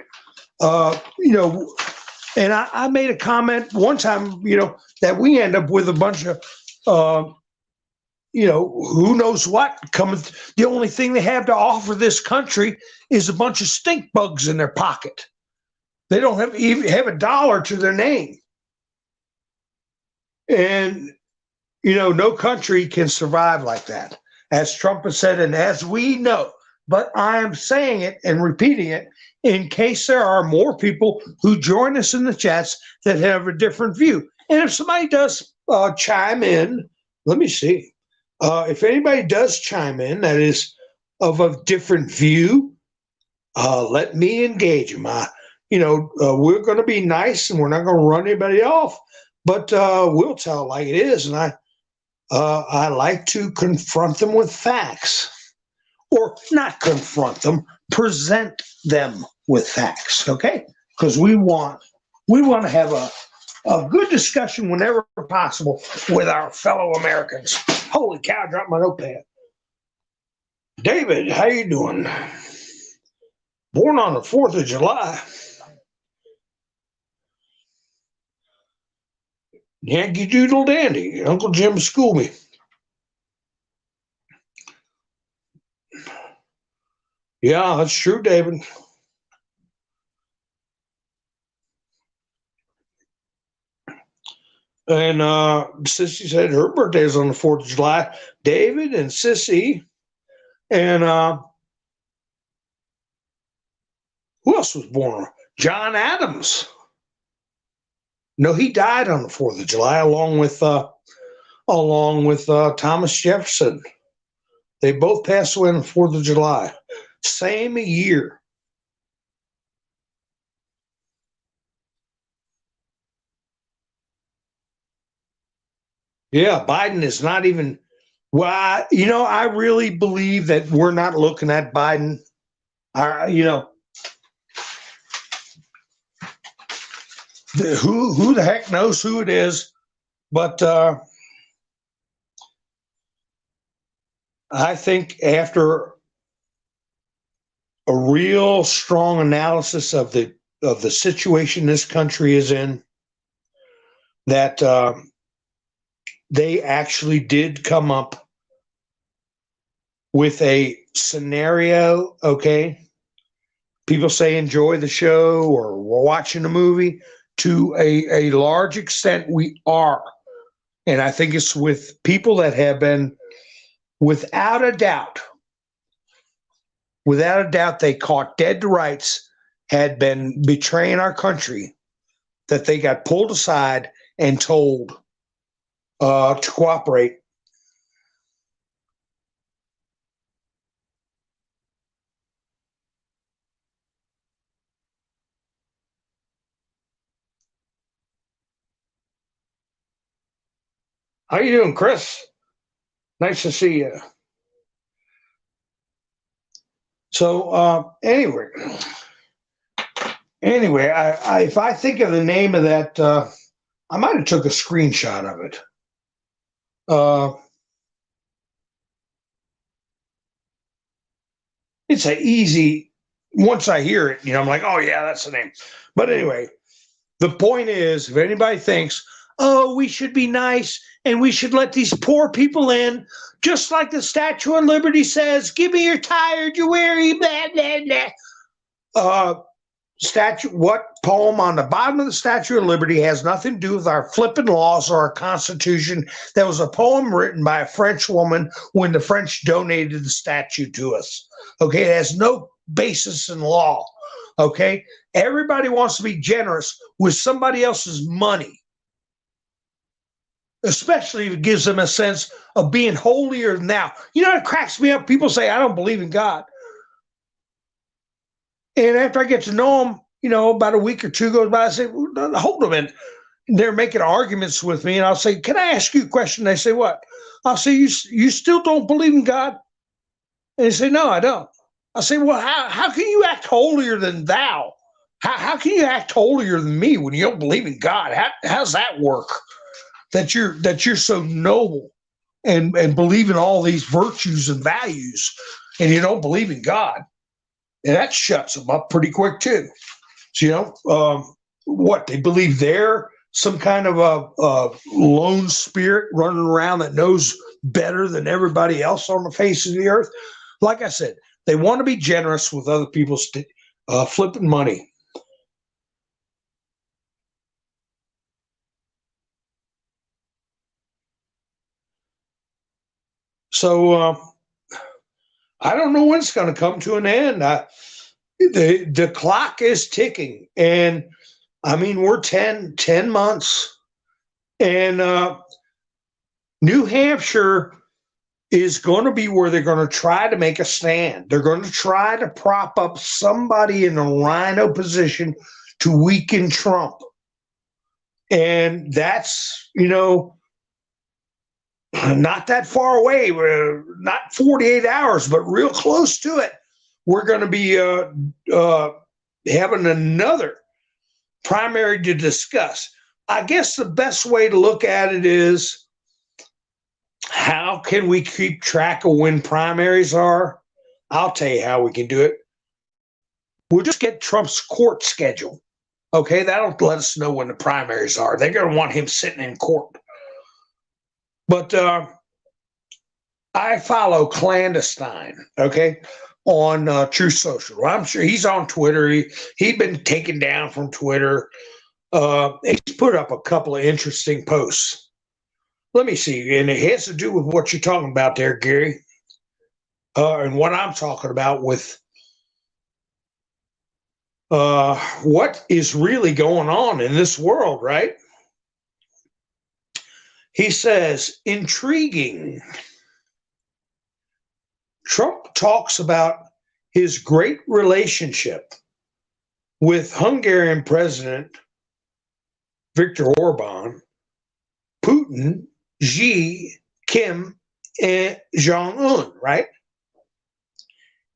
And I made a comment one time, that we end up with a bunch of, who knows what coming. The only thing they have to offer this country is a bunch of stink bugs in their pocket. They don't have $1 to their name. And, no country can survive like that. As Trump has said, and as we know, but I am saying it and repeating it in case there are more people who join us in the chats that have a different view. And if somebody does chime in, let me see. If anybody does chime in that is of a different view, let me engage them. We're going to be nice and we're not going to run anybody off, but we'll tell it like it is. And I like to confront them with facts, or not confront them, present them with facts. Okay, because we want to have a good discussion whenever possible with our fellow Americans. Holy cow! I dropped my notepad. David, how you doing? Born on the 4th of July. Yankee Doodle Dandy. Uncle Jim schooled me. Yeah, that's true, David. And Sissy said her birthday is on the 4th of July. David and Sissy. And who else was born? John Adams. No, he died on the 4th of July along with Thomas Jefferson. They both passed away on the 4th of July. Same year. Yeah, Biden is not even. Well, I really believe that we're not looking at Biden. Who the heck knows who it is? But I think after a real strong analysis of the situation this country is in, that they actually did come up with a scenario. Okay, people say enjoy the show or we're watching a movie. To a large extent, we are, and I think it's with people that have been, without a doubt, they caught dead to rights, had been betraying our country, that they got pulled aside and told to cooperate. How you doing, Chris? Nice to see you. So anyway, if I think of the name of that, I might have took a screenshot of it. It's a easy. Once I hear it, I'm like, oh yeah, that's the name. But anyway, the point is, if anybody thinks, oh, we should be nice and we should let these poor people in, just like the Statue of Liberty says, give me your tired, you're weary, blah, blah, blah. What poem on the bottom of the Statue of Liberty has nothing to do with our flipping laws or our Constitution. That was a poem written by a French woman when the French donated the statue to us. Okay, it has no basis in law. Okay, everybody wants to be generous with somebody else's money, especially if it gives them a sense of being holier than thou. It cracks me up. People say, I don't believe in God. And after I get to know them, about a week or two goes by, I say, hold a minute. They're making arguments with me, and I'll say, can I ask you a question? They say, what? I'll say, you still don't believe in God? And they say, no, I don't. I say, well, how can you act holier than thou? How can you act holier than me when you don't believe in God? How's that work? That you're so noble and believe in all these virtues and values, and you don't believe in God. And that shuts them up pretty quick too. So, what they believe they're some kind of a lone spirit running around that knows better than everybody else on the face of the earth. Like I said, they want to be generous with other people's flipping money. So I don't know when it's going to come to an end. The clock is ticking, and I mean we're 10 months, and New Hampshire is going to be where they're going to try to make a stand. They're going to try to prop up somebody in a rhino position to weaken Trump. And that's, not that far away. We're not 48 hours, but real close to it. We're going to be having another primary to discuss. I guess the best way to look at it is, how can we keep track of when primaries are? I'll tell you how we can do it. We'll just get Trump's court schedule. Okay, that'll let us know when the primaries are. They're going to want him sitting in court. But I follow Clandestine, okay, on Truth Social. I'm sure he's on Twitter. He's been taken down from Twitter. He's put up a couple of interesting posts. Let me see, and it has to do with what you're talking about there, Gary, and what I'm talking about with what is really going on in this world, right? He says, intriguing. Trump talks about his great relationship with Hungarian President Viktor Orban, Putin, Xi, Kim, and Jong-un, right?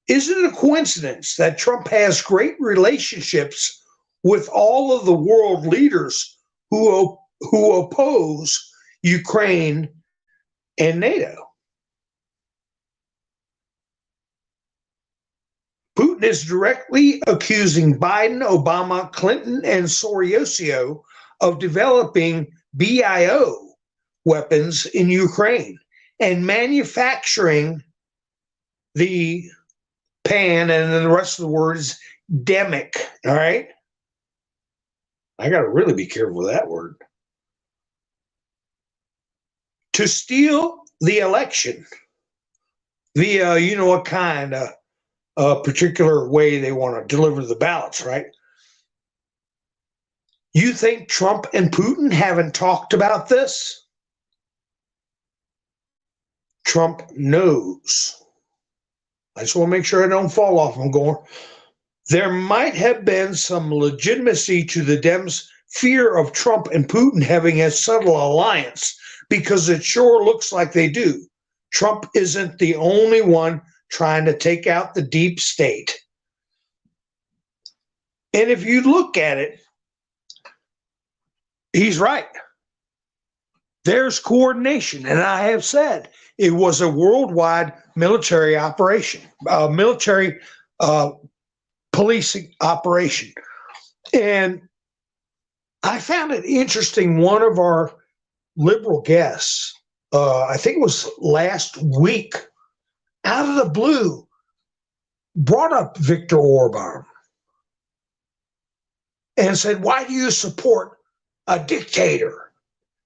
Is it a coincidence that Trump has great relationships with all of the world leaders who oppose Ukraine and NATO? Putin is directly accusing Biden, Obama, Clinton, and Soros of developing BIO weapons in Ukraine and manufacturing the pan, and then the rest of the word is demic. All right. I got to really be careful with that word. To steal the election via, what kind of particular way they want to deliver the ballots, right? You think Trump and Putin haven't talked about this? Trump knows. I just want to make sure I don't fall off. I'm going, there might have been some legitimacy to the Dems' fear of Trump and Putin having a subtle alliance, because it sure looks like they do. Trump isn't the only one trying to take out the deep state. And if you look at it, he's right. There's coordination. And I have said it was a worldwide military operation, military policing operation. And I found it interesting. One of our liberal guests, I think it was last week, out of the blue, brought up Viktor Orban and said, why do you support a dictator?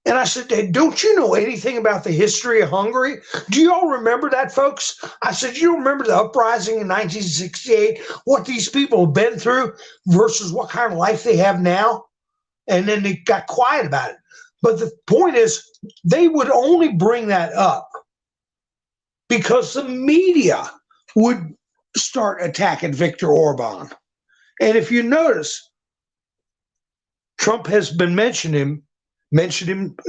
And I said, hey, don't you know anything about the history of Hungary? Do you all remember that, folks? I said, you remember the uprising in 1968, what these people have been through versus what kind of life they have now? And then they got quiet about it. But the point is, they would only bring that up because the media would start attacking Viktor Orban. And if you notice, Trump has been mentioned him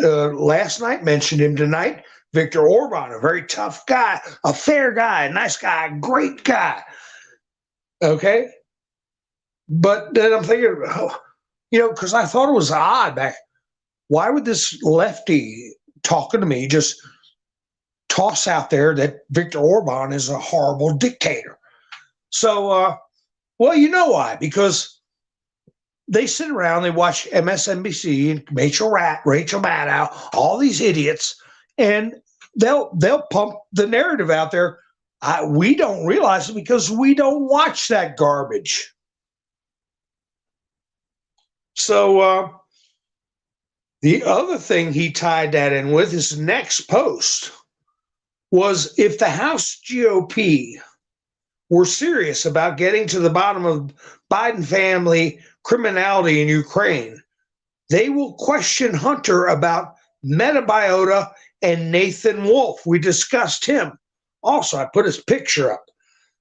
last night, mentioned him tonight. Viktor Orban, a very tough guy, a fair guy, a nice guy, a great guy. Okay? But then I'm thinking, because I thought it was odd back. Why would this lefty talking to me just toss out there that Viktor Orban is a horrible dictator? So, well, you know why? Because they sit around, they watch MSNBC and Rachel Maddow, all these idiots, and they'll pump the narrative out there. We don't realize it because we don't watch that garbage. So the other thing he tied that in with, his next post was, if the House GOP were serious about getting to the bottom of Biden family criminality in Ukraine, they will question Hunter about Metabiota and Nathan Wolf. We discussed him. Also, I put his picture up.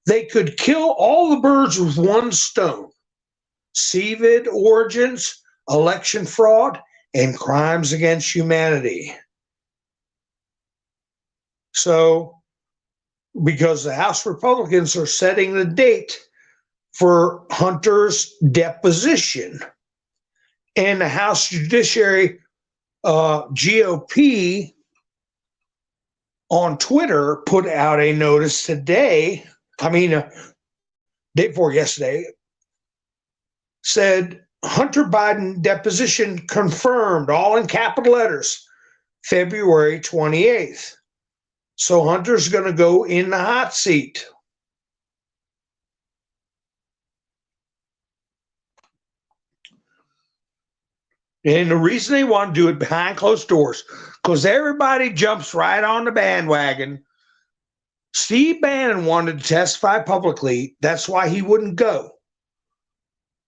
They could kill all the birds with one stone. Received origins, election fraud, and crimes against humanity. So, because the House Republicans are setting the date for Hunter's deposition, and the House Judiciary GOP on Twitter put out a notice today, day before yesterday, said Hunter Biden deposition confirmed, all in capital letters, February 28th. So Hunter's going to go in the hot seat. And the reason they want to do it behind closed doors, because everybody jumps right on the bandwagon. Steve Bannon wanted to testify publicly. That's why he wouldn't go.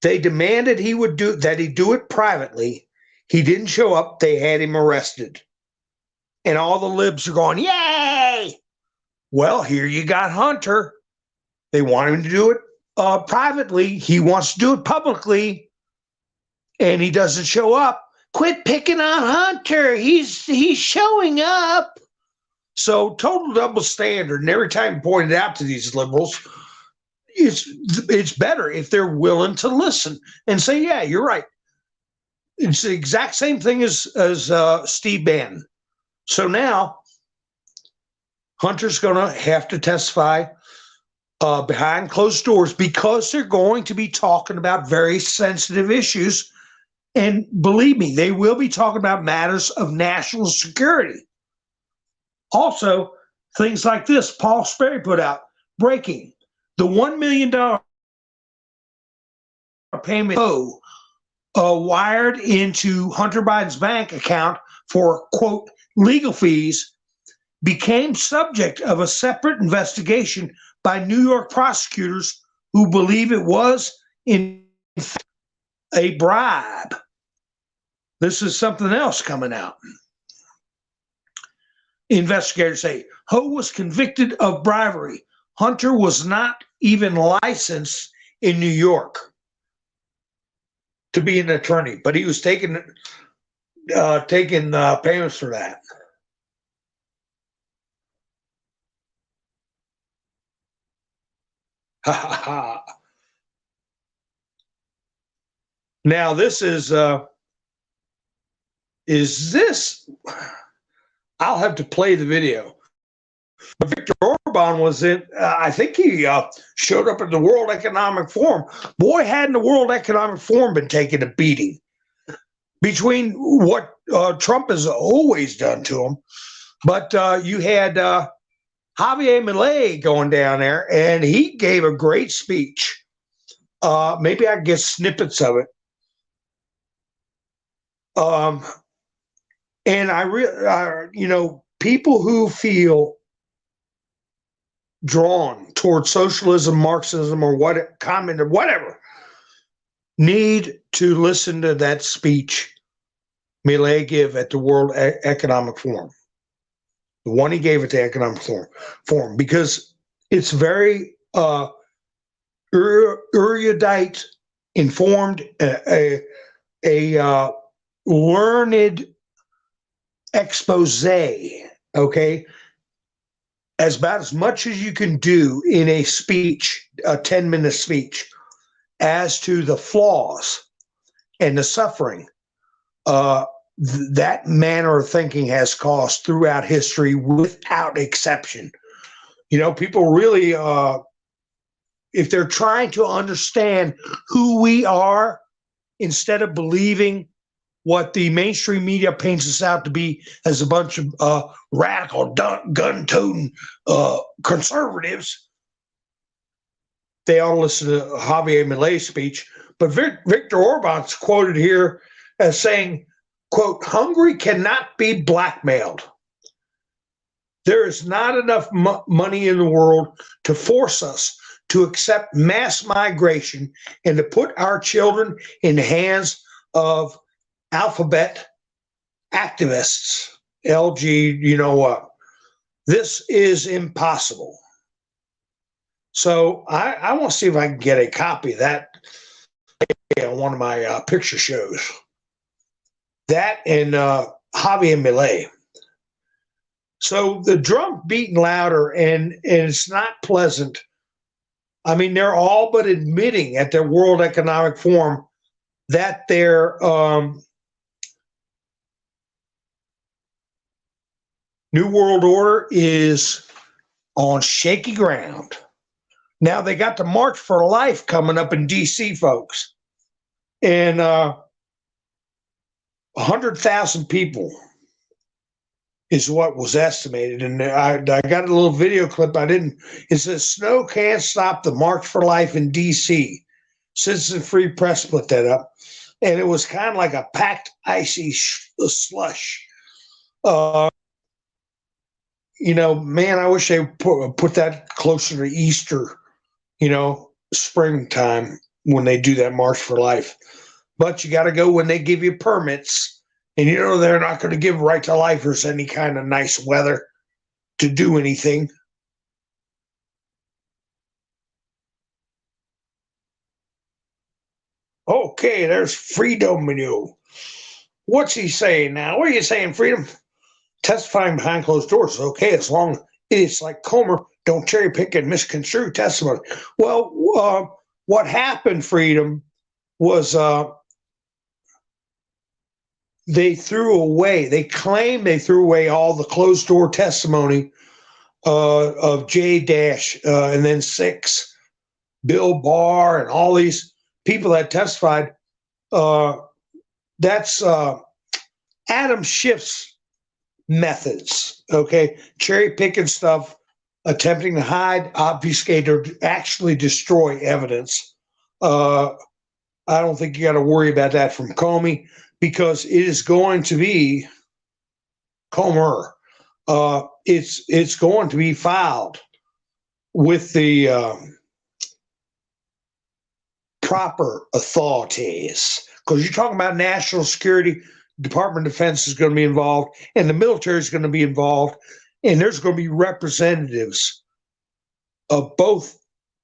They demanded he do it privately. He didn't show up. They had him arrested. And all the libs are going, yay! Well, here you got Hunter. They want him to do it privately. He wants to do it publicly. And he doesn't show up. Quit picking on Hunter. He's showing up. So total double standard. And every time you point it out to these liberals, it's better if they're willing to listen and say, yeah, you're right. It's the exact same thing as Steve Bannon. So now Hunter's going to have to testify behind closed doors because they're going to be talking about very sensitive issues. And believe me, they will be talking about matters of national security. Also, things like this, Paul Sperry put out, breaking, the $1 million payment wired into Hunter Biden's bank account for, quote, legal fees became subject of a separate investigation by New York prosecutors who believe it was in a bribe. This is something else coming out. Investigators say Ho was convicted of bribery. Hunter was not even licensed in New York to be an attorney, but he was taking payments for that. Now this is this? I'll have to play the video. But Viktor Orban was in. I think he showed up at the World Economic Forum. Boy, hadn't the World Economic Forum been taking a beating between what Trump has always done to him. But you had Javier Milei going down there, and he gave a great speech. Maybe I can get snippets of it. And people who feel drawn towards socialism, Marxism, or comment or whatever, need to listen to that speech Milei gave at the World Economic Forum. The one he gave at the Economic Forum, because it's very erudite, informed, a learned expose, okay? About as much as you can do in a speech, a 10-minute speech, as to the flaws and the suffering that manner of thinking has caused throughout history without exception. People really, if they're trying to understand who we are, instead of believing what the mainstream media paints us out to be as a bunch of radical, gun-toting conservatives, they all listen to Javier Milei's speech. But Viktor Orban's quoted here as saying, quote, Hungary cannot be blackmailed. There is not enough money in the world to force us to accept mass migration and to put our children in the hands of alphabet activists, LG, you know what? This is impossible. So I want to see if I can get a copy of that on one of my picture shows. That and Javier Milei. So the drum beating louder, and it's not pleasant. I mean, they're all but admitting at their World Economic Forum that their New World Order is on shaky ground. Now they got the March for Life coming up in D.C., folks, and 100,000 people is what was estimated. And I got a little video clip. It says, snow can't stop the March for Life in D.C. Citizen Free Press put that up. And it was kind of like a packed, icy slush. Man, I wish they put that closer to Easter, springtime when they do that March for Life. But you got to go when they give you permits. And they're not going to give right to lifers any kind of nice weather to do anything. Okay, there's Freedom. What's he saying now? What are you saying, Freedom? Testifying behind closed doors is okay as long as it's like Comer, don't cherry pick and misconstrue testimony. Well, what happened, Freedom, was they claim they threw away all the closed door testimony of J Dash and then 6, Bill Barr, and all these people that testified. That's Adam Schiff's methods, okay? Cherry picking stuff, attempting to hide, obfuscate, or actually destroy evidence. I don't think you got to worry about that from Comey, because it is going to be Comer. It's going to be filed with the proper authorities, because you're talking about national security. Department of Defense is going to be involved, and the military is going to be involved, and there's going to be representatives of both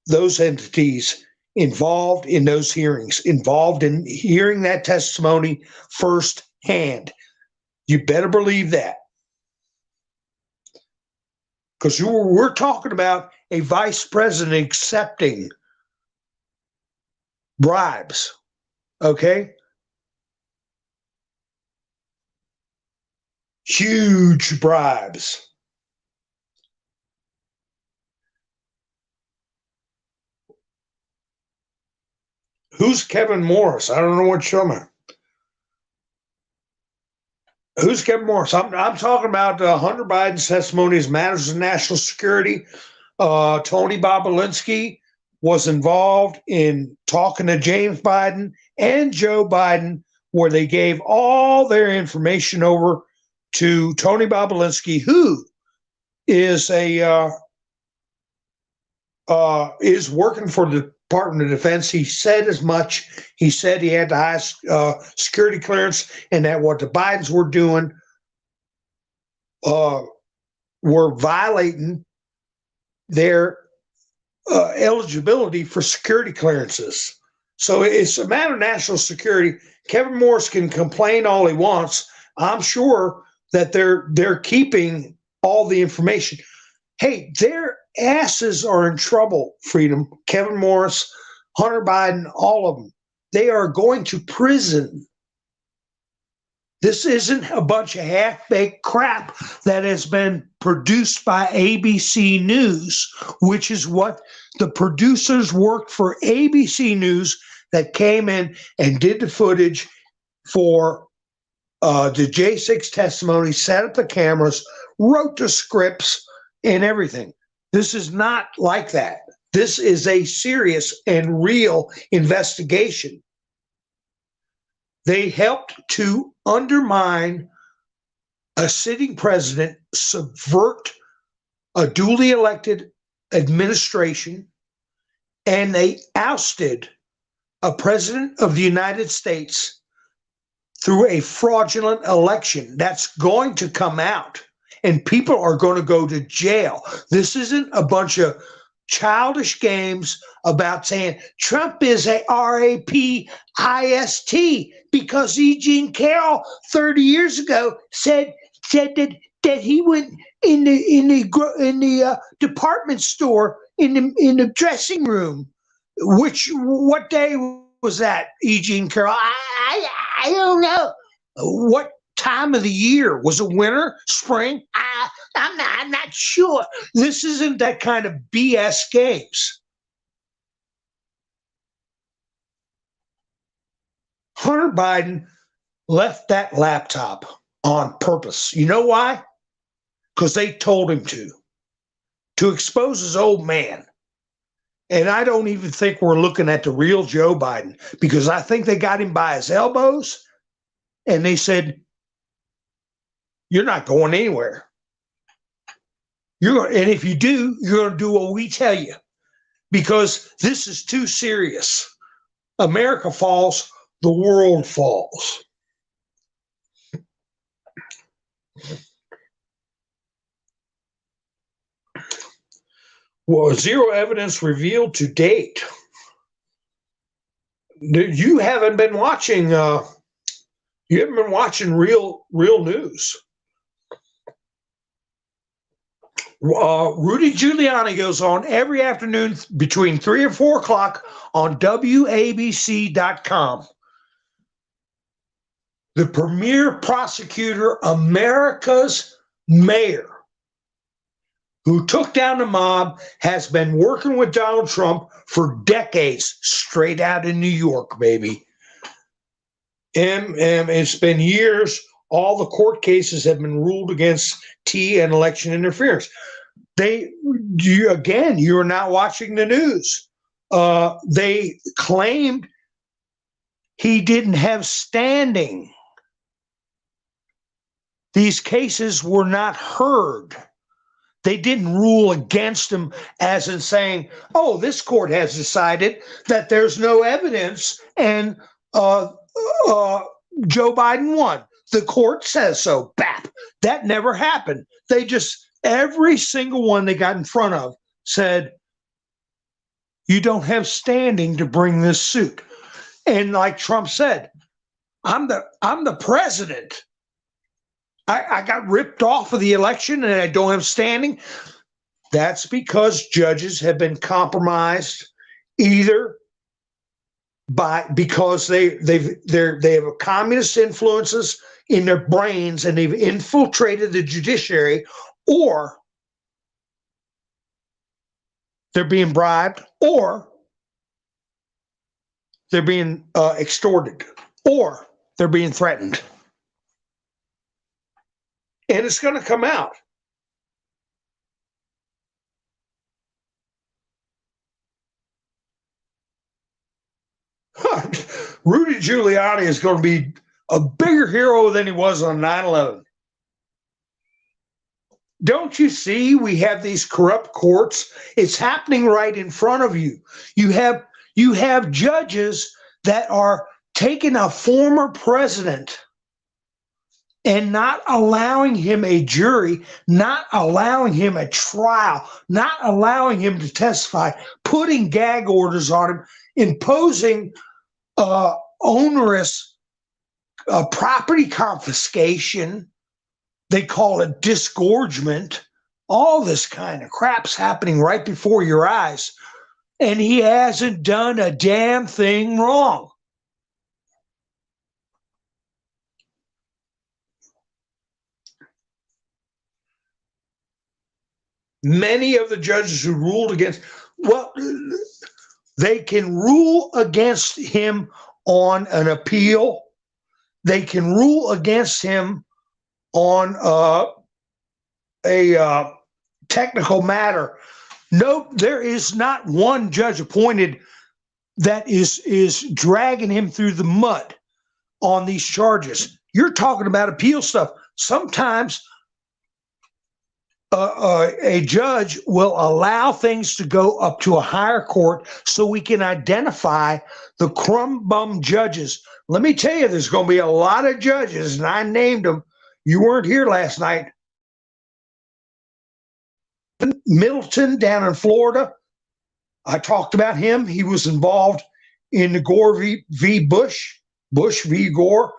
those entities involved in those hearings, involved in hearing that testimony firsthand. You better believe that. Because we're talking about a vice president accepting bribes, okay? Huge bribes. Who's Kevin Morris? I don't know what you're talking about. Who's Kevin Morris? I'm talking about Hunter Biden's testimony as matters of national security. Tony Bobolinsky was involved in talking to James Biden and Joe Biden, where they gave all their information over to Tony Bobolinsky, who is is working for the Department of Defense. He said as much. He said he had the highest security clearance, and that what the Bidens were doing were violating their eligibility for security clearances. So it's a matter of national security. Kevin Morris can complain all he wants. I'm sure that they're keeping all the information. Hey, their asses are in trouble, Freedom. Kevin Morris, Hunter Biden, all of them. They are going to prison. This isn't a bunch of half-baked crap that has been produced by ABC News, which is what the producers worked for ABC News that came in and did the footage for the J6 testimony, set up the cameras, wrote the scripts, and everything. This is not like that. This is a serious and real investigation. They helped to undermine a sitting president, subvert a duly elected administration, and they ousted a president of the United States through a fraudulent election. That's going to come out, and people are going to go to jail. This isn't a bunch of childish games about saying Trump is a rapist because E. Jean Carroll 30 years ago said that he went in the department store in the dressing room. What day was that, E. Jean Carroll? I don't know. What time of the year? Was it winter, spring? I'm not sure. This isn't that kind of BS games. Hunter Biden left that laptop on purpose. You know why? Because they told him to expose his old man. And I don't even think we're looking at the real Joe Biden, because I think they got him by his elbows and they said, you're not going anywhere. And if you do, you're going to do what we tell you, because this is too serious. America falls, the world falls. Well, zero evidence revealed to date. You haven't been watching. You haven't been watching real news. Rudy Giuliani goes on every afternoon between 3 and 4 o'clock on WABC.com. The premier prosecutor, America's mayor, who took down the mob, has been working with Donald Trump for decades, straight out in New York, baby. And it's been years. All the court cases have been ruled against T and election interference. You're not watching the news. They claimed he didn't have standing. These cases were not heard. They didn't rule against him, as in saying, oh, this court has decided that there's no evidence and Joe Biden won. The court says so. BAP. That never happened. They just, every single one they got in front of said, you don't have standing to bring this suit. And like Trump said, I'm the president. I got ripped off of the election and I don't have standing. That's because judges have been compromised either because they have communist influences in their brains and they've infiltrated the judiciary, or they're being bribed, or they're being extorted, or they're being threatened. And it's going to come out. Rudy Giuliani is going to be a bigger hero than he was on 9/11. Don't you see we have these corrupt courts? It's happening right in front of you. You have judges that are taking a former president and not allowing him a jury, not allowing him a trial, not allowing him to testify, putting gag orders on him, imposing onerous property confiscation. They call it disgorgement. All this kind of crap's happening right before your eyes. And he hasn't done a damn thing wrong. Many of the judges who ruled against, well, they can rule against him on an appeal. They can rule against him on a technical matter. No, there is not one judge appointed that is dragging him through the mud on these charges. You're talking about appeal stuff. Sometimes a judge will allow things to go up to a higher court so we can identify the crumb bum judges. Let me tell you, there's going to be a lot of judges, and I named them. You weren't here last night. Middleton down in Florida, I talked about him. He was involved in the Gore v. Bush v. Gore,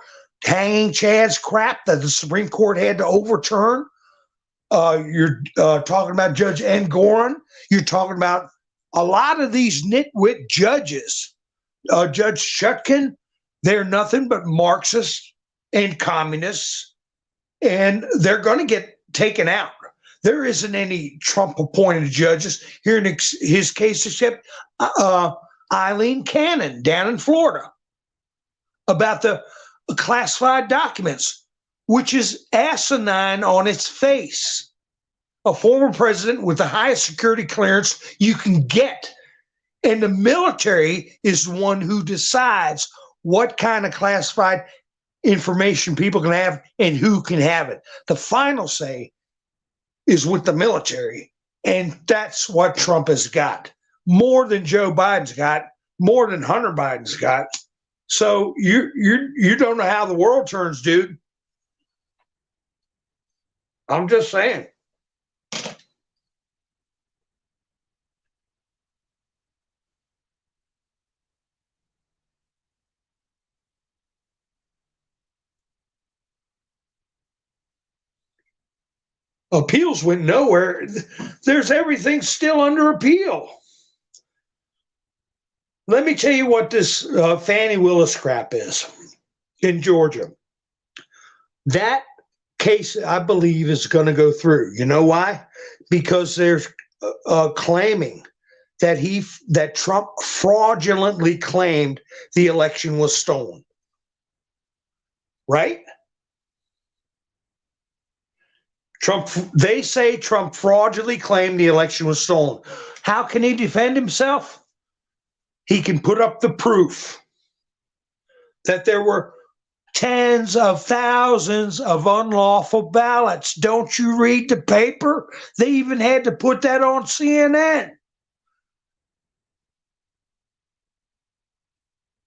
hanging Chad's crap that the Supreme Court had to overturn. You're talking about Judge Engoron. You're talking about a lot of these nitwit judges. Judge Chutkan, they're nothing but Marxists and communists, and they're going to get taken out. There isn't any Trump-appointed judges here in his case, except Eileen Cannon down in Florida about the classified documents, which is asinine on its face. A former president with the highest security clearance you can get. And the military is the one who decides what kind of classified information people can have and who can have it. The final say is with the military. And that's what Trump has got. More than Joe Biden's got, more than Hunter Biden's got. So you don't know how the world turns, dude. I'm just saying. Appeals went nowhere. There's everything still under appeal. Let me tell you what this Fannie Willis crap is in Georgia. That case, I believe, is going to go through. You know why? Because they're claiming that Trump fraudulently claimed the election was stolen. Right? They say Trump fraudulently claimed the election was stolen. How can he defend himself? He can put up the proof that there were tens of thousands of unlawful ballots. Don't you read the paper? They even had to put that on CNN.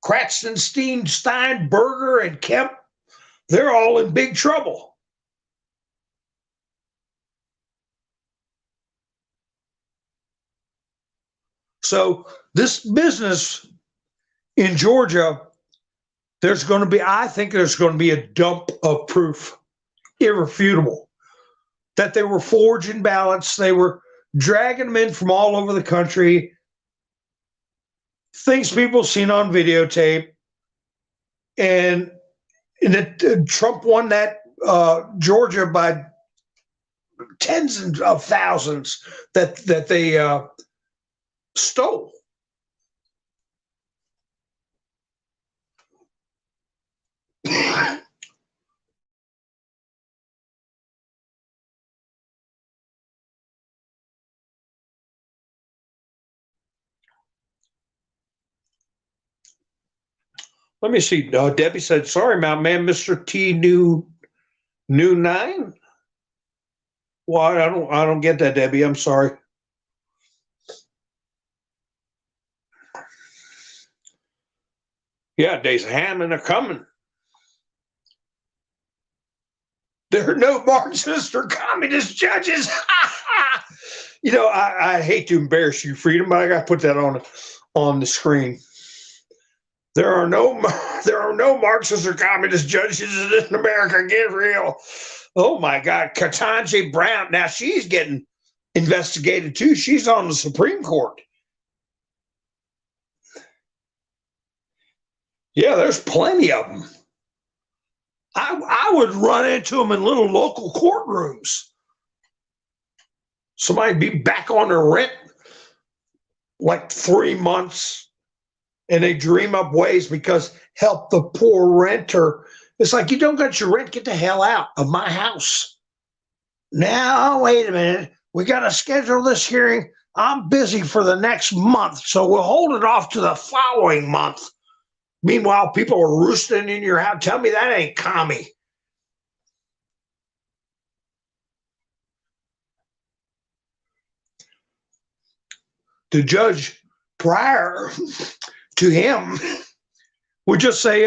Kratzenstein, Steinberger, and Kemp, they're all in big trouble. So this business in Georgia, I think there's going to be a dump of proof, irrefutable, that they were forging ballots. They were dragging them in from all over the country, things people seen on videotape. And Trump won that Georgia by tens of thousands that they stole. Let me see. Debbie said, "Sorry, my man, Mr. T new 9." Well, I don't get that, Debbie. I'm sorry. Yeah, days of Hammond are coming. There are no Marxist or communist judges. You know, I hate to embarrass you, Freedom, but I got to put that on the screen. There are no Marxist or communist judges in America. Get real. Oh my God, Ketanji Brown. Now she's getting investigated too. She's on the Supreme Court. Yeah, there's plenty of them. I would run into them in little local courtrooms. Somebody be back on their rent like 3 months, and they dream up ways because help the poor renter. It's like, you don't got your rent, get the hell out of my house. Now, wait a minute. We got to schedule this hearing. I'm busy for the next month, so we'll hold it off to the following month. Meanwhile, people are roosting in your house. Tell me that ain't commie. the judge prior to him would just say,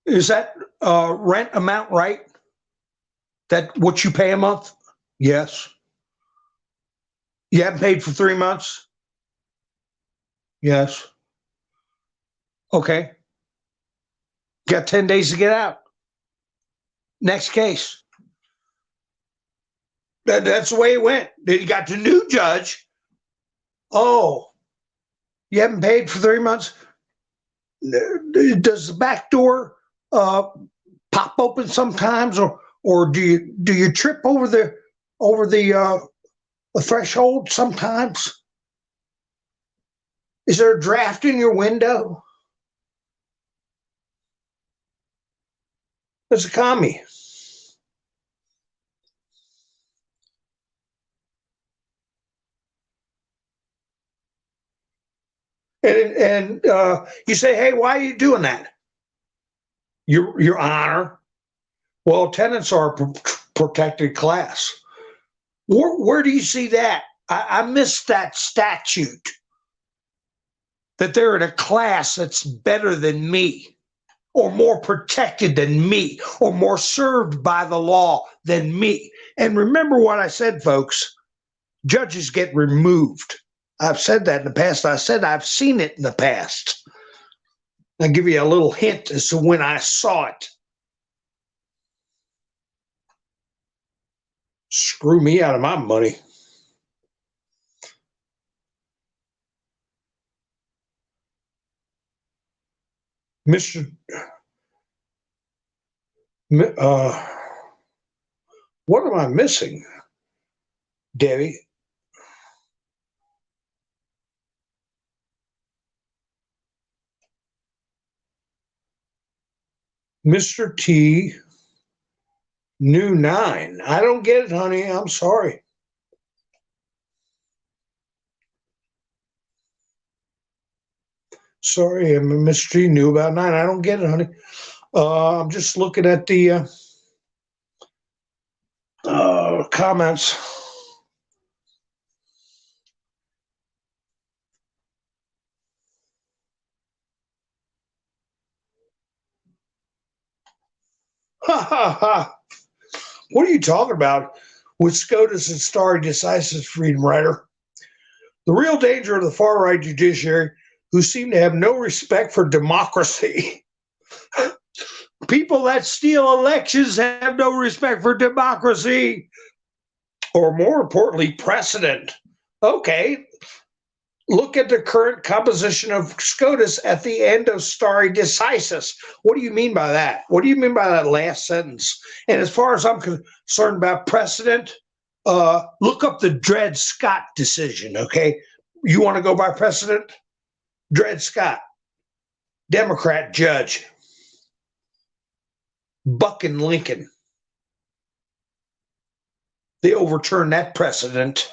is that rent amount right? That what you pay a month? Yes. You haven't paid for 3 months? Yes. Okay. Got 10 days to get out. Next case. That's the way it went. Then you got the new judge. Oh, you haven't paid for 3 months? Does the back door pop open sometimes, or do you trip over the threshold sometimes? Is there a draft in your window? It's a commie. And you say, hey, why are you doing that? Your Honor. Well, tenants are a protected class. Where do you see that? I missed that statute, that they're in a class that's better than me, or more protected than me, or more served by the law than me. And remember what I said, folks, judges get removed. I've said that in the past. I said I've seen it in the past. I'll give you a little hint as to when I saw it. Screw me out of my money. Mr. What am I missing, Debbie? Mr. T, new 9. I don't get it, honey. I'm sorry. Sorry, Mr. T knew about 9. I don't get it, honey. I'm just looking at the comments. Ha ha ha. What are you talking about with SCOTUS and stare decisis, freedom writer? The real danger of the far right judiciary, who seem to have no respect for democracy. People that steal elections have no respect for democracy, or more importantly, precedent. Okay, look at the current composition of SCOTUS at the end of stare decisis. What do you mean by that? What do you mean by that last sentence? And as far as I'm concerned about precedent, look up the Dred Scott decision, okay? You want to go by precedent? Dred Scott, Democrat judge. Buck and Lincoln. They overturned that precedent.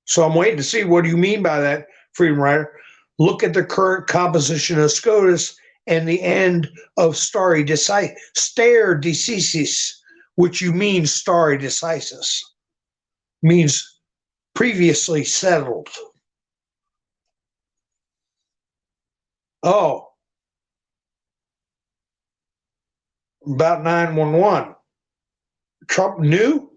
So I'm waiting to see, what do you mean by that, freedom writer? Look at the current composition of SCOTUS and the end of stare decisis, which you mean stare decisis, means previously settled. Oh, about 911. Trump knew?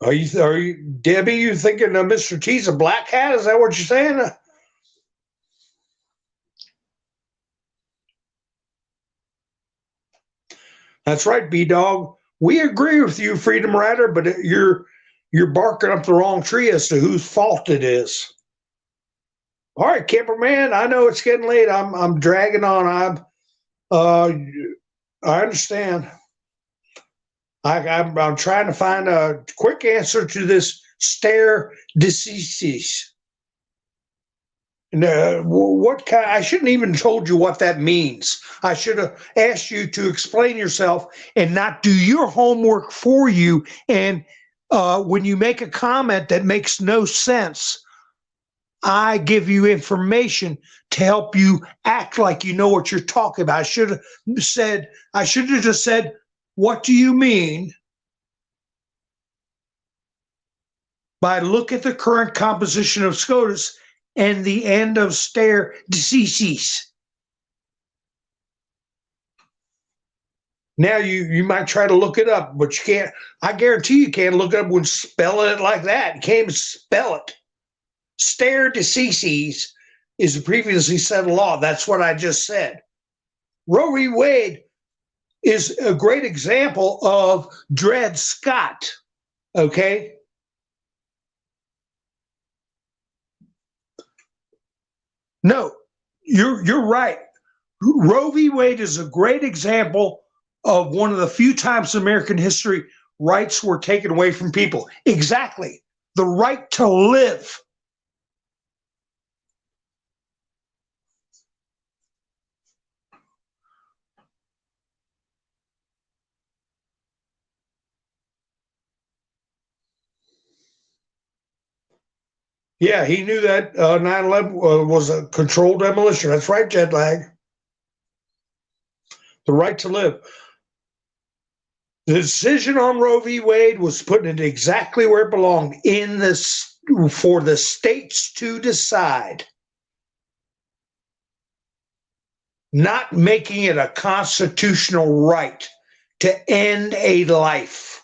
Are you, Debbie, you thinking Mr. T's a black hat? Is that what you're saying? That's right, B-Dog. We agree with you, Freedom Rider, but you're barking up the wrong tree as to whose fault it is. All right, Camperman, I know it's getting late. I'm dragging on. I understand. I'm trying to find a quick answer to this stare decisis. What kind? I shouldn't even told you what that means. I should have asked you to explain yourself and not do your homework for you. And when you make a comment that makes no sense, I give you information to help you act like you know what you're talking about. I should have just said, what do you mean by look at the current composition of SCOTUS and the end of stare decisis? Now you might try to look it up, but you can't. I guarantee you can't look it up when spelling it like that. You can't even spell it. Stare decisis is a previously settled law. That's what I just said. Roe v. Wade is a great example of Dred Scott. Okay. No, you're right. Roe v. Wade is a great example of one of the few times in American history rights were taken away from people. Exactly. The right to live. Yeah, he knew that 9/11 was a controlled demolition. That's right, jet lag. The right to live. The decision on Roe v. Wade was putting it exactly where it belonged in this for the states to decide, not making it a constitutional right to end a life.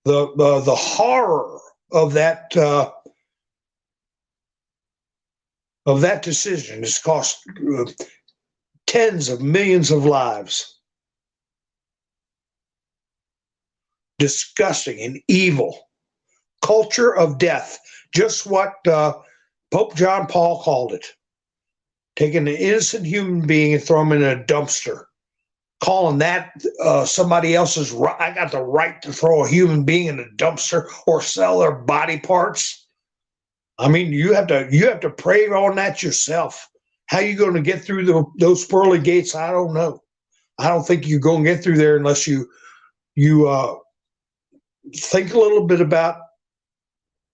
The horror of that decision has cost tens of millions of lives. Disgusting and evil culture of death, just what Pope John Paul called it. Taking an innocent human being and throw him in a dumpster, calling that somebody else's right. I got the right to throw a human being in a dumpster or sell their body parts. I mean, you have to pray on that yourself. How you going to get through those pearly gates? I don't know. I don't think you're going to get through there unless you think a little bit about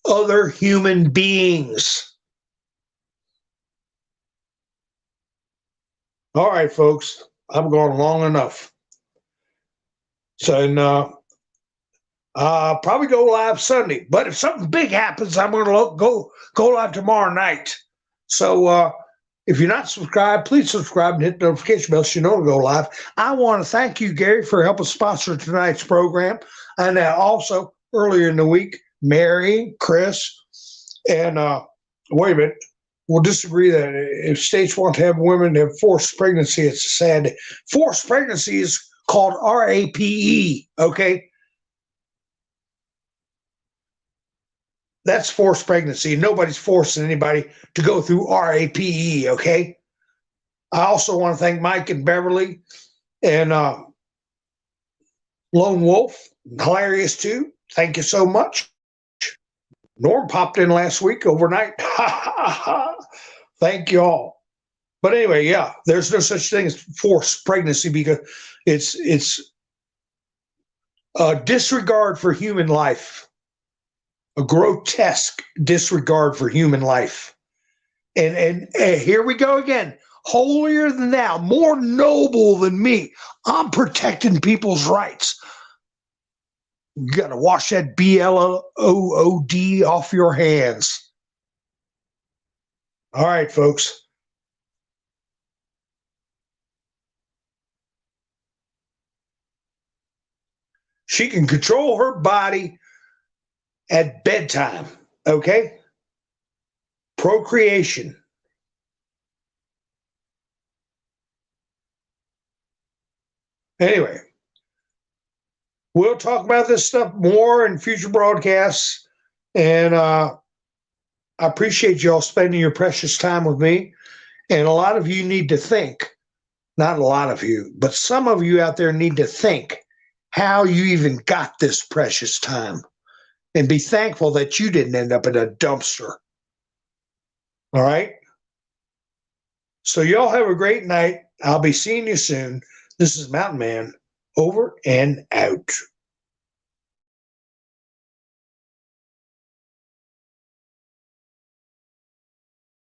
other human beings. All right, folks, I'm going long enough. So, probably go live Sunday. But if something big happens, I'm going to go live tomorrow night. So, if you're not subscribed, please subscribe and hit the notification bell so you know to go live. I want to thank you, Gary, for helping sponsor tonight's program. And also, earlier in the week, Mary, Chris, and wait a minute. We'll disagree that if states want to have women have forced pregnancy, it's sad. Forced pregnancy is called RAPE, okay? That's forced pregnancy. Nobody's forcing anybody to go through RAPE, okay? I also want to thank Mike and Beverly and Lone Wolf, hilarious too. Thank you so much. Norm popped in last week overnight. Thank you all. But anyway, yeah, there's no such thing as forced pregnancy because it's a disregard for human life, a grotesque disregard for human life. And here we go again. Holier than thou, more noble than me. I'm protecting people's rights. You got to wash that BLOOD off your hands. All right, folks. She can control her body at bedtime, okay? Procreation. Anyway, we'll talk about this stuff more in future broadcasts. And I appreciate y'all spending your precious time with me. And a lot of you need to think, not a lot of you, but some of you out there need to think how you even got this precious time and be thankful that you didn't end up in a dumpster. All right. So, y'all have a great night. I'll be seeing you soon. This is Mountain Man, over and out.